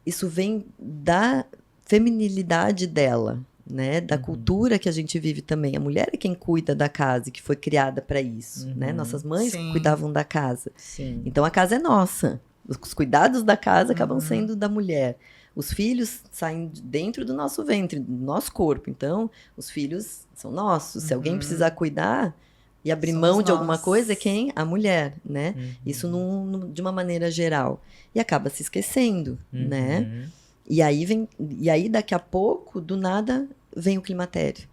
isso vem da feminilidade dela, né? Da cultura que a gente vive também. A mulher é quem cuida da casa e que foi criada para isso, né? Nossas mães Sim. cuidavam da casa. Sim. Então a casa é nossa. Os cuidados da casa acabam sendo da mulher. Os filhos saem dentro do nosso ventre, do nosso corpo. Então, os filhos são nossos. Se alguém precisar cuidar e abrir Somos mão de alguma nós. coisa, é quem? A mulher, né? Isso de uma maneira geral. E acaba se esquecendo, né? E aí daqui a pouco, do nada, vem o climatério.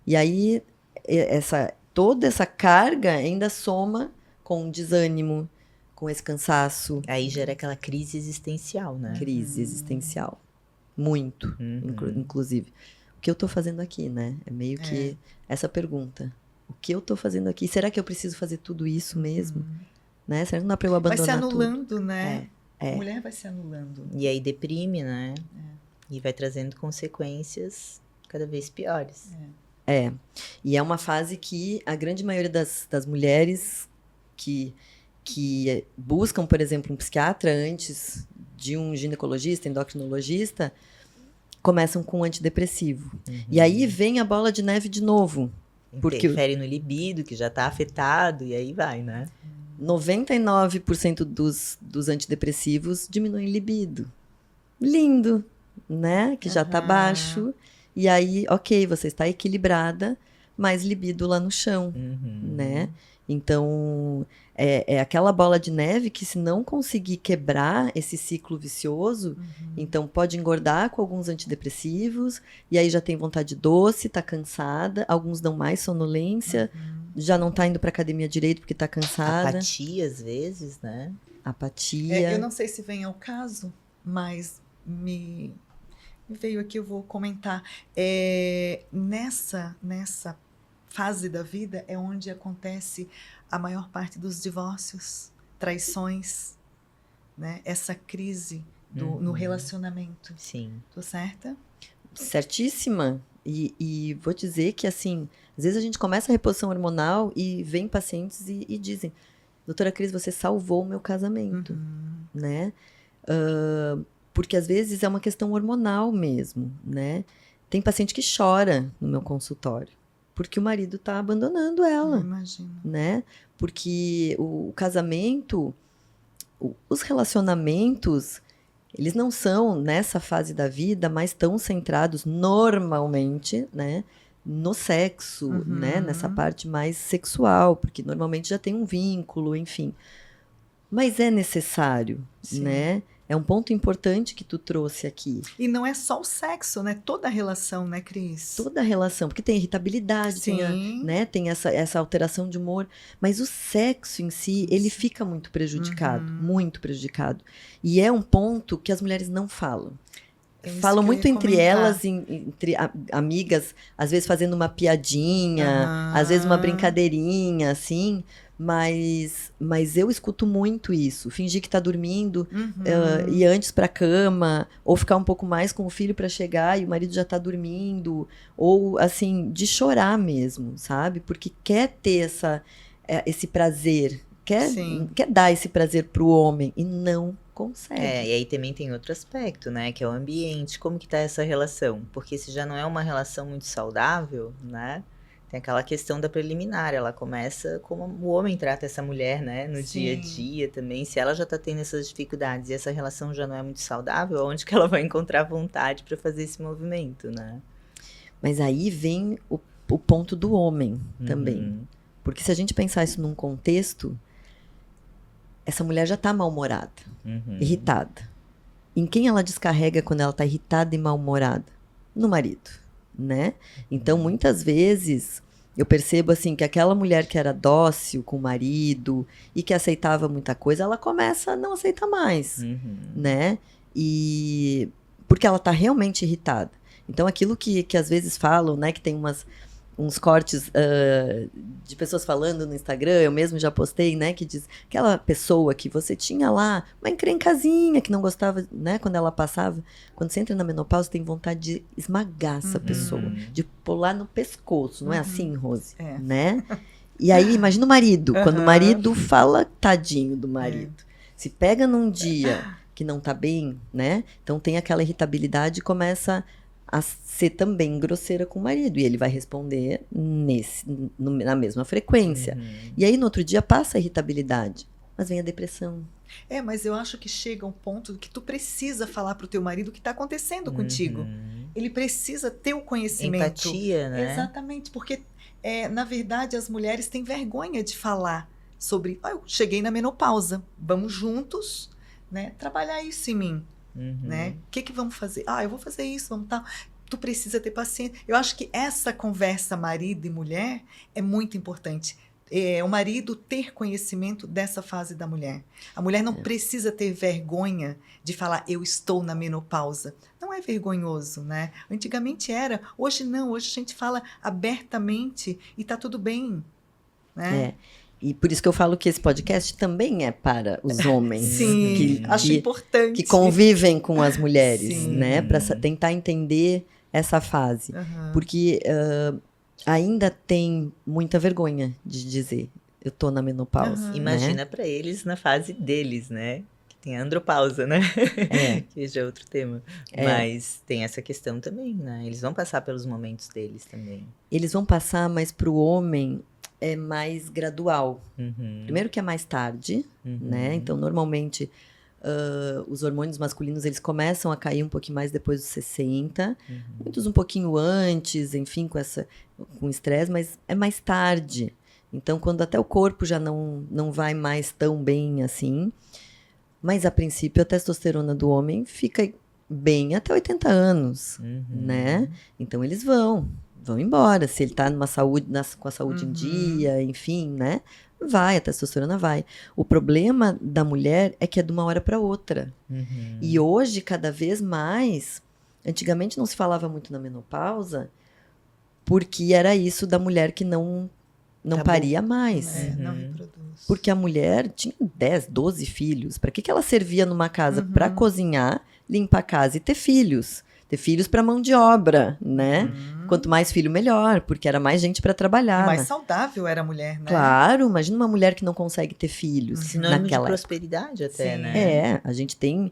E aí toda essa carga ainda soma com desânimo, com esse cansaço, Aí gera aquela crise existencial, né? crise existencial. Muito, inclusive. O que eu tô fazendo aqui, né? É meio que essa pergunta. O que eu tô fazendo aqui? Será que eu preciso fazer tudo isso mesmo? Né? Será que não dá pra eu Vai abandonar se tudo? anulando, né? A mulher vai se anulando. E aí deprime, né? E vai trazendo consequências cada vez piores. E é uma fase que a grande maioria das mulheres que buscam, por exemplo, um psiquiatra antes de um ginecologista, endocrinologista, começam com um antidepressivo. E aí vem a bola de neve de novo. Porque Interfere no libido, que já tá afetado, e aí vai, né? 99% dos antidepressivos diminuem libido. Lindo, né? Que já tá baixo. E aí, ok, você está equilibrada, mas libido lá no chão, né? Então, é aquela bola de neve que se não conseguir quebrar esse ciclo vicioso, então pode engordar com alguns antidepressivos, e aí já tem vontade doce, tá cansada, alguns dão mais sonolência, já não tá indo pra academia direito porque tá cansada. Apatia, às vezes, né? Apatia. Eu não sei se vem ao caso, mas me veio aqui, eu vou comentar. Nessa fase da vida é onde acontece a maior parte dos divórcios, traições, né? Essa crise no relacionamento. Sim. Tô certa? Certíssima. E vou dizer que, assim, às vezes a gente começa a reposição hormonal e vem pacientes e dizem, doutora Cris, você salvou o meu casamento, né? Porque às vezes é uma questão hormonal mesmo, né? Tem paciente que chora no meu consultório, porque o marido tá abandonando ela, Imagino. né? Porque o casamento, os relacionamentos, eles não são, nessa fase da vida, mais tão centrados normalmente, né? No sexo, né? Nessa parte mais sexual, porque normalmente já tem um vínculo, enfim. Mas é necessário, né? É um ponto importante que tu trouxe aqui. E não é só o sexo, né? Toda a relação, né, Cris? Toda a relação, porque tem irritabilidade, tem essa alteração de humor, mas o sexo em si, ele fica muito prejudicado, muito prejudicado. E é um ponto que as mulheres não falam. Falam muito entre elas, entre amigas, às vezes fazendo uma piadinha, às vezes uma brincadeirinha, assim, mas eu escuto muito isso. Fingir que tá dormindo, ir antes pra cama, ou ficar um pouco mais com o filho para chegar e o marido já tá dormindo, ou assim, de chorar mesmo, sabe? Porque quer ter esse prazer, quer dar esse prazer pro homem e não consegue. E aí também tem outro aspecto, né? Que é o ambiente. Como que tá essa relação? Porque se já não é uma relação muito saudável, né? Tem aquela questão da preliminar. Ela começa como o homem trata essa mulher, né? No dia a dia também. Se ela já tá tendo essas dificuldades e essa relação já não é muito saudável, onde que ela vai encontrar vontade para fazer esse movimento, né? Mas aí vem o ponto do homem também. Porque se a gente pensar isso num contexto, essa mulher já tá mal-humorada, irritada. Em quem ela descarrega quando ela tá irritada e mal-humorada? no marido, né? Então, muitas vezes, eu percebo assim que aquela mulher que era dócil com o marido e que aceitava muita coisa, ela começa a não aceitar mais, né? E porque ela tá realmente irritada. Então, aquilo que às vezes falam, né, que tem uns cortes de pessoas falando no Instagram, eu mesmo já postei, né, que diz aquela pessoa que você tinha lá, uma encrencazinha que não gostava, né, quando ela passava, quando você entra na menopausa, tem vontade de esmagar essa pessoa, de pular no pescoço, não é assim, Rose? É. Né? E aí, imagina o marido, quando o marido fala, tadinho do marido, se pega num dia que não tá bem, né, então tem aquela irritabilidade e começa a ser também grosseira com o marido. E ele vai responder na mesma frequência. E aí, no outro dia, passa a irritabilidade. Mas vem a depressão. Mas eu acho que chega um ponto que tu precisa falar pro teu marido o que está acontecendo contigo. Ele precisa ter o conhecimento. Empatia, né? Exatamente, porque, na verdade, as mulheres têm vergonha de falar sobre... eu cheguei na menopausa, vamos juntos, né, trabalhar isso em mim. Né? O que vamos fazer? Eu vou fazer isso, vamos tal. Tu precisa ter paciência. Eu acho que essa conversa marido e mulher é muito importante. O marido ter conhecimento dessa fase da mulher. A mulher não precisa ter vergonha de falar, eu estou na menopausa. Não é vergonhoso, né? Antigamente era, hoje não. Hoje a gente fala abertamente e tá tudo bem, né? E por isso que eu falo que esse podcast também é para os homens. Sim, acho importante. Que convivem com as mulheres, Sim. né? Para tentar entender essa fase. Porque ainda tem muita vergonha de dizer, eu tô na menopausa. Imagina para eles na fase deles, né? Que tem a andropausa, né? Que já é outro tema. Mas tem essa questão também, né? Eles vão passar pelos momentos deles também. Eles vão passar, mas para o homem é mais gradual. Primeiro que é mais tarde, né? Então, normalmente, os hormônios masculinos, eles começam a cair um pouquinho mais depois dos 60. Muitos um pouquinho antes, enfim, com estresse, mas é mais tarde. Então, quando até o corpo já não vai mais tão bem assim. Mas, a princípio, a testosterona do homem fica bem até 80 anos, né? Então, eles vão embora. Se ele tá com a saúde em dia, enfim, né? A testosterona vai. O problema da mulher é que é de uma hora para outra. E hoje, cada vez mais, antigamente não se falava muito na menopausa, porque era isso da mulher que não paria mais. Não reproduz. Porque a mulher tinha 10, 12 filhos. Para que ela servia numa casa? Para cozinhar, limpar a casa e ter filhos. Ter filhos para mão de obra, né? Quanto mais filho, melhor, porque era mais gente para trabalhar. Mais saudável era a mulher, né? Claro, imagina uma mulher que não consegue ter filhos. Sinônimo de prosperidade até, Sim. né? A gente tem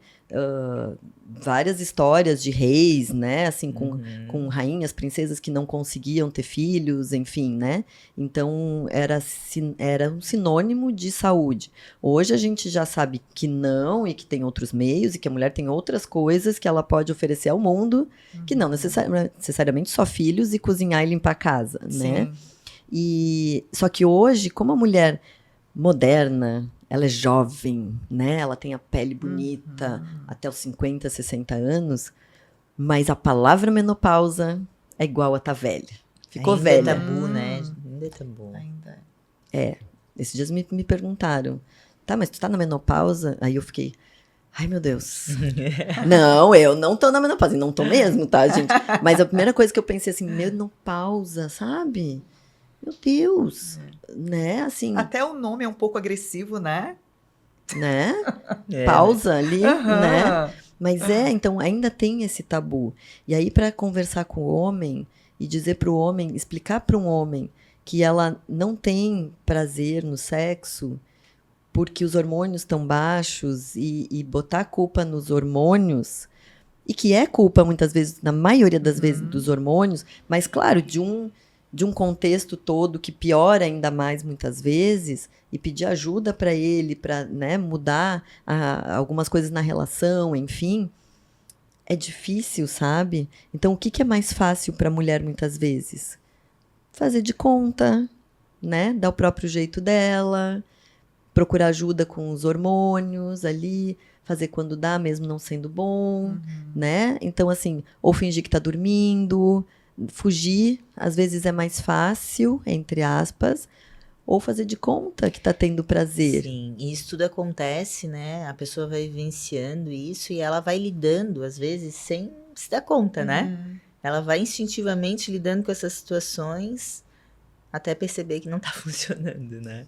várias histórias de reis, né? Assim, com rainhas, princesas que não conseguiam ter filhos, enfim, né? Então, era um sinônimo de saúde. Hoje a gente já sabe que não, e que tem outros meios, e que a mulher tem outras coisas que ela pode oferecer ao mundo, que não necessariamente só filhos e cozinhar e limpar a casa, né? Só que hoje, como a mulher moderna, ela é jovem, né? Ela tem a pele bonita até os 50, 60 anos, mas a palavra menopausa é igual a tá velha. Ficou ainda velha. É tabu, né? Ainda é tabu. Ainda. Esses dias me perguntaram, tá, mas tu tá na menopausa? Aí eu fiquei, ai meu Deus. Não, eu não tô na menopausa. E não tô mesmo, tá, gente? Mas a primeira coisa que eu pensei assim, menopausa, sabe? Meu Deus, né, assim... Até o nome é um pouco agressivo, né? Né? Pausa ali, né? Mas então ainda tem esse tabu. E aí para conversar com o homem e dizer para o homem, explicar para um homem que ela não tem prazer no sexo porque os hormônios estão baixos e botar a culpa nos hormônios, e que é culpa muitas vezes, na maioria das vezes, dos hormônios, mas claro, de um contexto todo que piora ainda mais muitas vezes, e pedir ajuda para ele, para, né, mudar algumas coisas na relação, enfim, é difícil, sabe? Então, o que é mais fácil para a mulher muitas vezes? Fazer de conta, né? Dar o próprio jeito dela, procurar ajuda com os hormônios ali, fazer quando dá, mesmo não sendo bom, né? Então, assim, ou fingir que tá dormindo, fugir, às vezes é mais fácil, entre aspas, ou fazer de conta que tá tendo prazer. Sim, e isso tudo acontece, né? A pessoa vai vivenciando isso e ela vai lidando, às vezes, sem se dar conta, né? Ela vai instintivamente lidando com essas situações até perceber que não tá funcionando, né?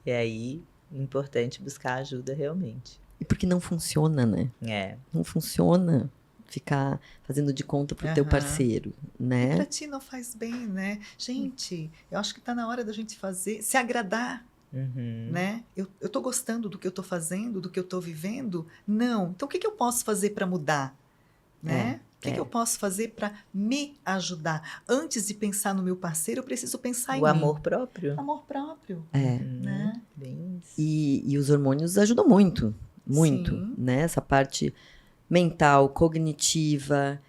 E aí, importante buscar ajuda realmente. E porque não funciona, né? É. Não funciona ficar fazendo de conta pro teu parceiro, E né? pra ti não faz bem, né? Gente, eu acho que tá na hora da gente fazer, se agradar, né? Eu tô gostando do que eu tô fazendo, do que eu tô vivendo? Não. Então, o que que eu posso fazer para mudar? Né? O que que eu posso fazer para me ajudar? Antes de pensar no meu parceiro, eu preciso pensar em O mim. amor próprio. Amor próprio. Né? Bem isso. E os hormônios ajudam muito, Sim. né? Essa parte mental, cognitiva,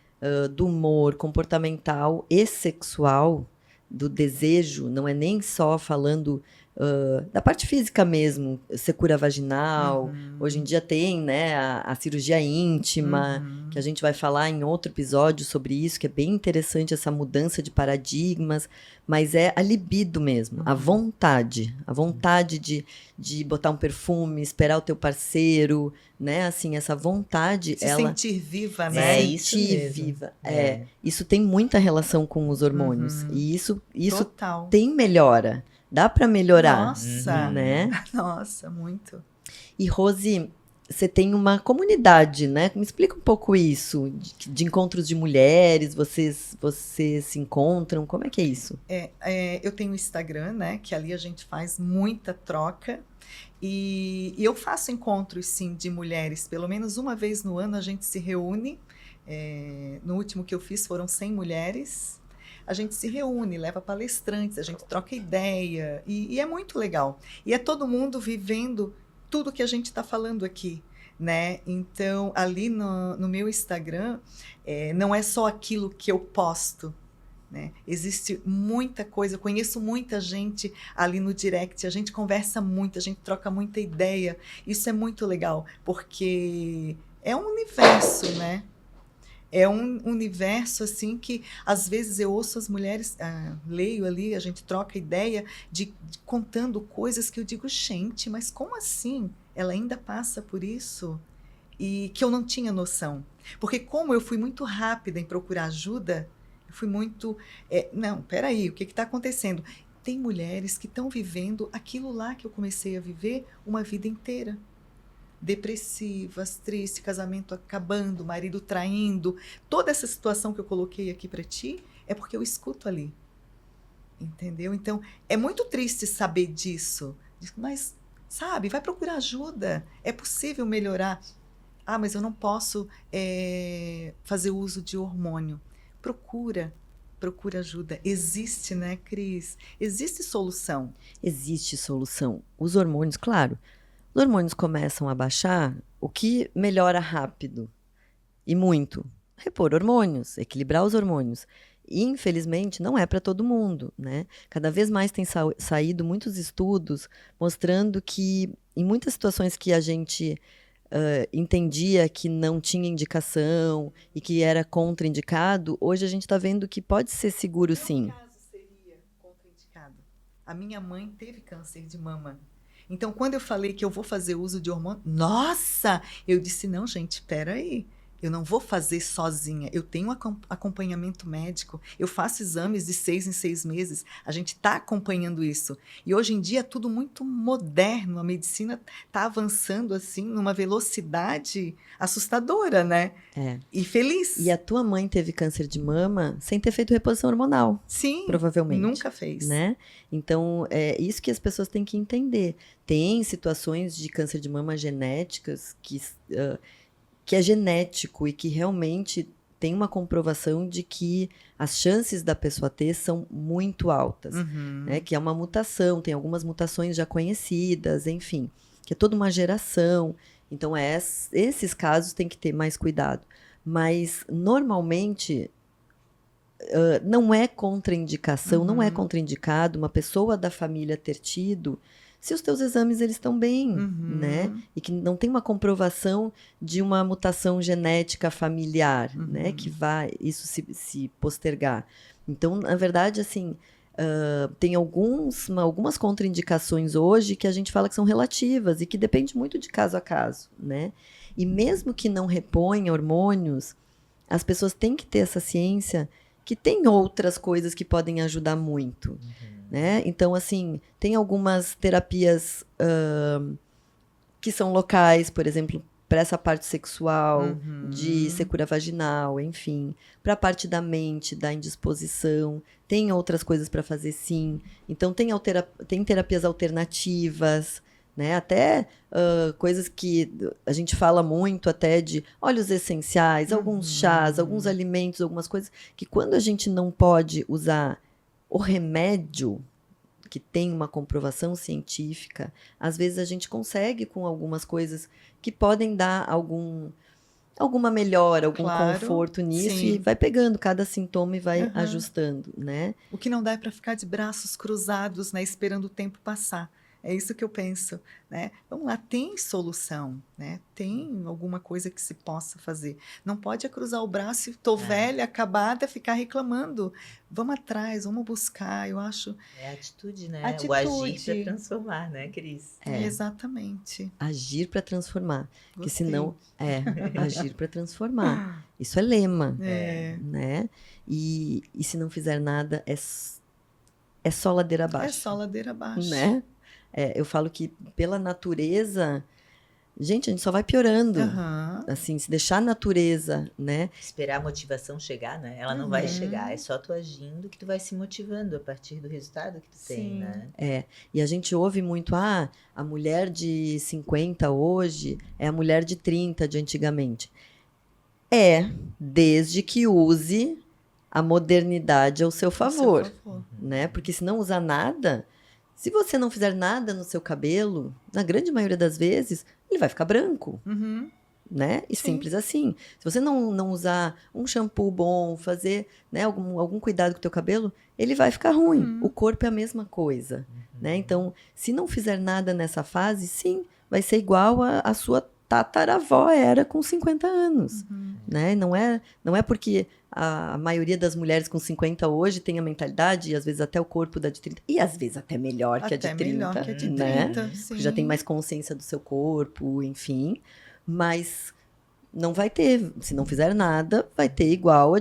do humor, comportamental e sexual, do desejo, não é nem só falando da parte física mesmo, secura vaginal. Hoje em dia tem, né, a cirurgia íntima, que a gente vai falar em outro episódio sobre isso, que é bem interessante essa mudança de paradigmas, mas é a libido mesmo, a vontade de botar um perfume, esperar o teu parceiro, né, assim, essa vontade, Se ela sentir viva, né? É isso sentir mesmo. viva. Isso tem muita relação com os hormônios, e isso Total. tem melhora. Dá para melhorar, Nossa. né? Nossa, muito. E Rose, você tem uma comunidade, né? Me explica um pouco isso, de encontros de mulheres, vocês se encontram, como é que é isso? Eu tenho o Instagram, né? Que ali a gente faz muita troca. E eu faço encontros, sim, de mulheres. Pelo menos uma vez no ano a gente se reúne. No último que eu fiz foram 100 mulheres. A gente se reúne, leva palestrantes, a gente troca ideia. E é muito legal. E é todo mundo vivendo tudo que a gente está falando aqui, né? Então, ali no meu Instagram, não é só aquilo que eu posto, né? Existe muita coisa, eu conheço muita gente ali no direct, a gente conversa muito, a gente troca muita ideia. Isso é muito legal, porque é um universo, né? É um universo, assim, que às vezes eu ouço as mulheres, leio ali, a gente troca ideia de contando coisas que eu digo, gente, mas como assim? Ela ainda passa por isso? E que eu não tinha noção. Porque como eu fui muito rápida em procurar ajuda, eu fui muito... não, peraí, o que está acontecendo? Tem mulheres que estão vivendo aquilo lá que eu comecei a viver uma vida inteira. Depressivas, tristes, casamento acabando, marido traindo. Toda essa situação que eu coloquei aqui para ti é porque eu escuto ali. Entendeu? Então, é muito triste saber disso. Mas, sabe, vai procurar ajuda. É possível melhorar. Ah, mas eu não posso fazer uso de hormônio. Procura ajuda. Existe, né, Cris? Existe solução. Existe solução. Os hormônios, claro, os hormônios começam a baixar, o que melhora rápido e muito? Repor hormônios, equilibrar os hormônios. E, infelizmente, não é para todo mundo, né? Cada vez mais tem saído muitos estudos mostrando que, em muitas situações que a gente entendia que não tinha indicação e que era contraindicado, hoje a gente está vendo que pode ser seguro, sim. No caso seria contraindicado. A minha mãe teve câncer de mama. Então, quando eu falei que eu vou fazer uso de hormônio, nossa! Eu disse, não, gente, espera aí. Eu não vou fazer sozinha. Eu tenho acompanhamento médico. Eu faço exames de 6 em 6 meses. A gente está acompanhando isso. E hoje em dia é tudo muito moderno. A medicina está avançando assim numa velocidade assustadora, né? E feliz. E a tua mãe teve câncer de mama sem ter feito reposição hormonal. Sim, provavelmente. Nunca fez. Né? Então, é isso que as pessoas têm que entender. Tem situações de câncer de mama genéticas que é genético e que realmente tem uma comprovação de que as chances da pessoa ter são muito altas, né? Que é uma mutação, tem algumas mutações já conhecidas, enfim, que é toda uma geração. Então, esses casos tem que ter mais cuidado. Mas, normalmente, não é contraindicação, não é contraindicado uma pessoa da família ter tido, se os teus exames eles estão bem, Uhum. né? E que não tem uma comprovação de uma mutação genética familiar, né? Uhum. Que vai isso se postergar. Então, na verdade, assim, tem algumas contraindicações hoje que a gente fala que são relativas e que depende muito de caso a caso, né? E mesmo que não reponha hormônios, as pessoas têm que ter essa ciência que tem outras coisas que podem ajudar muito, né? Então, assim, tem algumas terapias que são locais, por exemplo, para essa parte sexual, de secura vaginal, enfim, para a parte da mente, da indisposição, tem outras coisas para fazer, sim. Então, tem terapias alternativas, né? Até coisas que a gente fala muito, até de óleos essenciais, alguns chás, alguns alimentos, algumas coisas que quando a gente não pode usar o remédio que tem uma comprovação científica, às vezes a gente consegue com algumas coisas que podem dar alguma melhora, algum Claro, conforto nisso sim. e vai pegando cada sintoma e vai Aham. ajustando, né? O que não dá é para ficar de braços cruzados, né, esperando o tempo passar. É isso que eu penso, né? Vamos lá, tem solução, né? Tem alguma coisa que se possa fazer. Não pode é cruzar o braço e tô velha, acabada, ficar reclamando. Vamos atrás, vamos buscar. Eu acho É atitude, né? O agir atitude. para transformar, né, Cris? Exatamente. Agir para transformar, porque Gostei. senão agir para transformar. Isso é lema, É. né? E se não fizer nada é só ladeira abaixo. É só ladeira abaixo. Né? Eu falo que pela natureza, gente, a gente só vai piorando. Aham. Assim, se deixar a natureza, né? Esperar a motivação chegar, né? Ela não vai chegar, é só tu agindo que tu vai se motivando a partir do resultado que tu tem, Sim. né? E a gente ouve muito, a mulher de 50 hoje é a mulher de 30 de antigamente. Desde que use a modernidade ao seu favor, né? Porque se não usar nada, se você não fizer nada no seu cabelo, na grande maioria das vezes, ele vai ficar branco, Uhum. né? E Sim. simples assim. Se você não usar um shampoo bom, fazer, né, algum cuidado com o teu cabelo, ele vai ficar ruim. O corpo é a mesma coisa, né? Então, se não fizer nada nessa fase, sim, vai ser igual a sua tataravó era com 50 anos, né? Não é porque a maioria das mulheres com 50 hoje tem a mentalidade, e às vezes até o corpo da de 30, e às vezes até melhor que a de 30, melhor que a de né? 30, Porque já tem mais consciência do seu corpo, enfim. Mas não vai ter, se não fizer nada, vai ter igual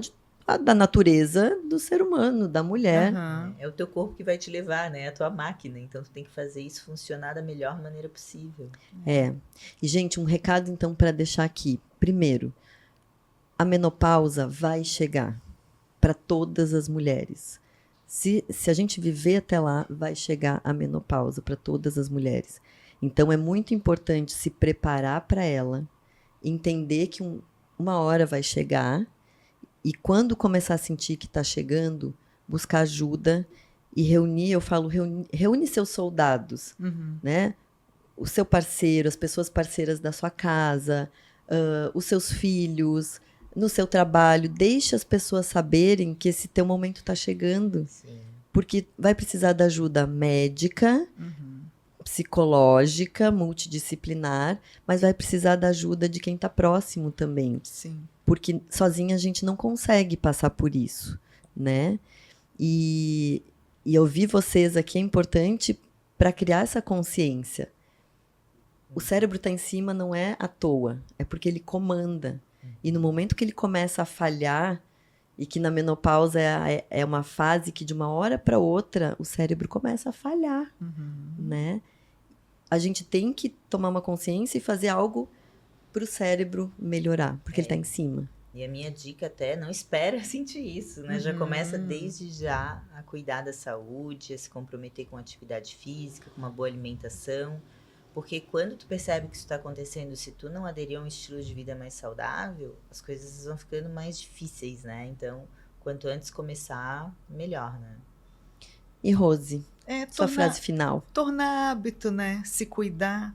a da natureza do ser humano, da mulher. Aham. É o teu corpo que vai te levar, né? A tua máquina. Então tu tem que fazer isso funcionar da melhor maneira possível. E, gente, um recado então para deixar aqui. Primeiro, a menopausa vai chegar para todas as mulheres. Se a gente viver até lá, vai chegar a menopausa para todas as mulheres. Então é muito importante se preparar para ela, entender que uma hora vai chegar e quando começar a sentir que está chegando, buscar ajuda e reúne seus soldados, né? O seu parceiro, as pessoas parceiras da sua casa, os seus filhos, no seu trabalho. Deixe as pessoas saberem que esse teu momento está chegando. Sim. Porque vai precisar da ajuda médica, psicológica, multidisciplinar, mas vai precisar da ajuda de quem está próximo também. Sim. Porque sozinha a gente não consegue passar por isso, né? E ouvir vocês aqui é importante para criar essa consciência. O cérebro está em cima não é à toa, é porque ele comanda. E no momento que ele começa a falhar, e que na menopausa é uma fase que de uma hora para outra o cérebro começa a falhar, né? A gente tem que tomar uma consciência e fazer algo para o cérebro melhorar, porque ele está em cima. E a minha dica até, não espera sentir isso, né? Já começa desde já a cuidar da saúde, a se comprometer com atividade física, com uma boa alimentação. Porque quando tu percebe que isso está acontecendo, se tu não aderir a um estilo de vida mais saudável, as coisas vão ficando mais difíceis, né? Então, quanto antes começar, melhor, né? E Rose, sua tornar, frase final. Tornar hábito, né? Se cuidar,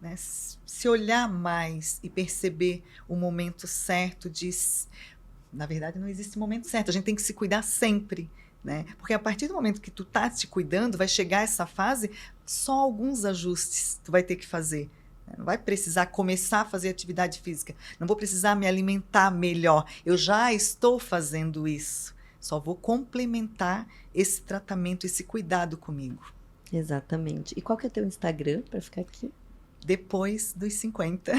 né? Se olhar mais e perceber o momento certo de... Na verdade, não existe momento certo. A gente tem que se cuidar sempre, né? Porque a partir do momento que tu tá te cuidando, vai chegar essa fase, só alguns ajustes tu vai ter que fazer. Não vai precisar começar a fazer atividade física. Não vou precisar me alimentar melhor. Eu já estou fazendo isso. Só vou complementar esse tratamento, esse cuidado comigo. Exatamente. E qual que é teu Instagram para ficar aqui? Depois dos 50.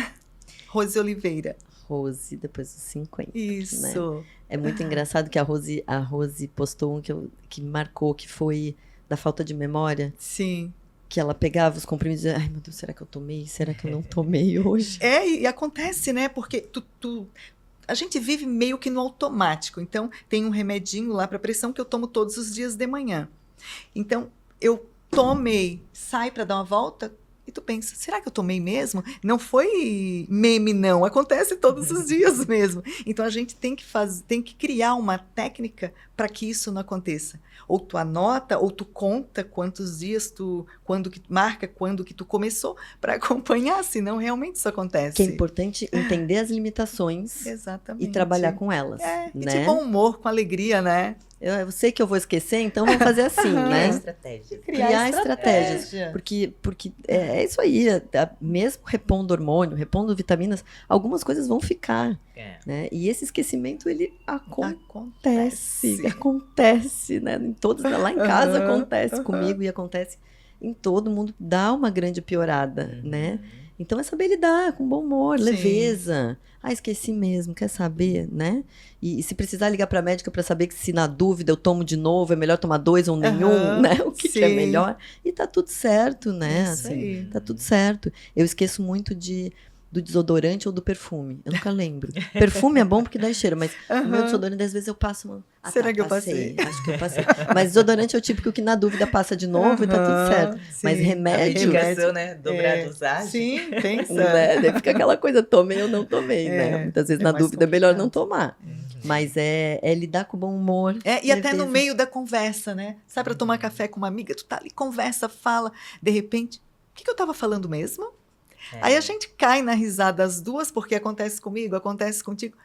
Rose Oliveira. Rose, depois dos 50. Isso. Né? É muito engraçado que a Rose postou um que marcou, que foi da falta de memória. Sim. Que ela pegava os comprimidos e dizia, ai meu Deus, será que eu tomei? Será que eu não tomei hoje? E acontece, né? Porque a gente vive meio que no automático. Então, tem um remedinho lá para pressão que eu tomo todos os dias de manhã. Então, eu tomei, sai para dar uma volta e tu pensa, será que eu tomei mesmo? Não foi meme, não. Acontece todos os dias mesmo. Então, a gente tem que criar uma técnica para que isso não aconteça. Ou tu anota, ou tu conta quantos dias marca quando que tu começou para acompanhar, senão realmente isso acontece. Que é importante entender as limitações Exatamente. e trabalhar com elas. E né? de bom humor, com alegria, né? Eu sei que eu vou esquecer, então vamos fazer assim, né? Estratégia. Criar estratégias. Porque é isso aí, mesmo repondo hormônio, repondo vitaminas, algumas coisas vão ficar. Né? E esse esquecimento, ele acontece, né? Lá em casa acontece comigo e acontece em todo mundo, dá uma grande piorada, né? Então é saber lidar com bom humor, leveza. Esqueci mesmo, quer saber, né? E se precisar ligar para a médica para saber que se na dúvida eu tomo de novo, é melhor tomar 2 ou nenhum, né? O que é melhor. E tá tudo certo, né? Isso aí. Tá tudo certo. Eu esqueço muito do desodorante ou do perfume. Eu nunca lembro. Perfume é bom porque dá cheiro, mas o meu desodorante, às vezes eu passo uma... Será que eu passei? Acho que eu passei. Mas desodorante é o típico que na dúvida passa de novo e tá tudo certo. Sim. Mas remédio... Medicação, né? Dobrar a dosagem. Sim, pensa. Né? Daí fica aquela coisa, tomei ou não tomei, né? Muitas vezes na dúvida é melhor não tomar. Mas é lidar com bom humor. E até no meio da conversa, né? Sai para tomar café com uma amiga, tu tá ali, conversa, fala, de repente, o que eu tava falando mesmo? Aí a gente cai na risada as duas, porque acontece comigo, acontece contigo.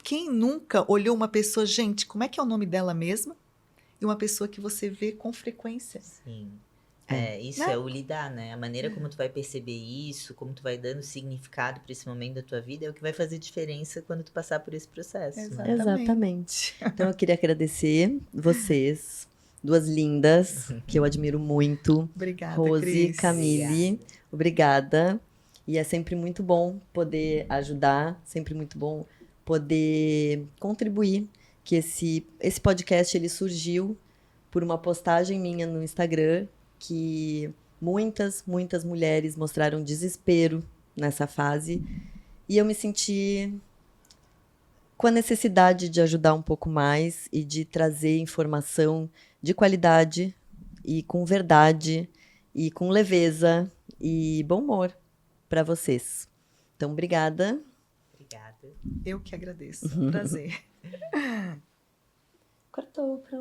Quem nunca olhou uma pessoa, gente, como é que é o nome dela mesma? E uma pessoa que você vê com frequência. Sim. Isso né? é o lidar, né? A maneira como tu vai perceber isso, como tu vai dando significado para esse momento da tua vida, é o que vai fazer diferença quando tu passar por esse processo. Né? Exatamente. Então eu queria agradecer vocês, duas lindas, que eu admiro muito. Obrigada, Rose, Cris. Camille, obrigada. E é sempre muito bom poder ajudar, sempre muito bom poder contribuir, que esse podcast ele surgiu por uma postagem minha no Instagram, que muitas mulheres mostraram desespero nessa fase, e eu me senti com a necessidade de ajudar um pouco mais e de trazer informação de qualidade e com verdade e com leveza e bom humor para vocês. Então, obrigada. Obrigada. Eu que agradeço. Prazer. Cortou, pronto.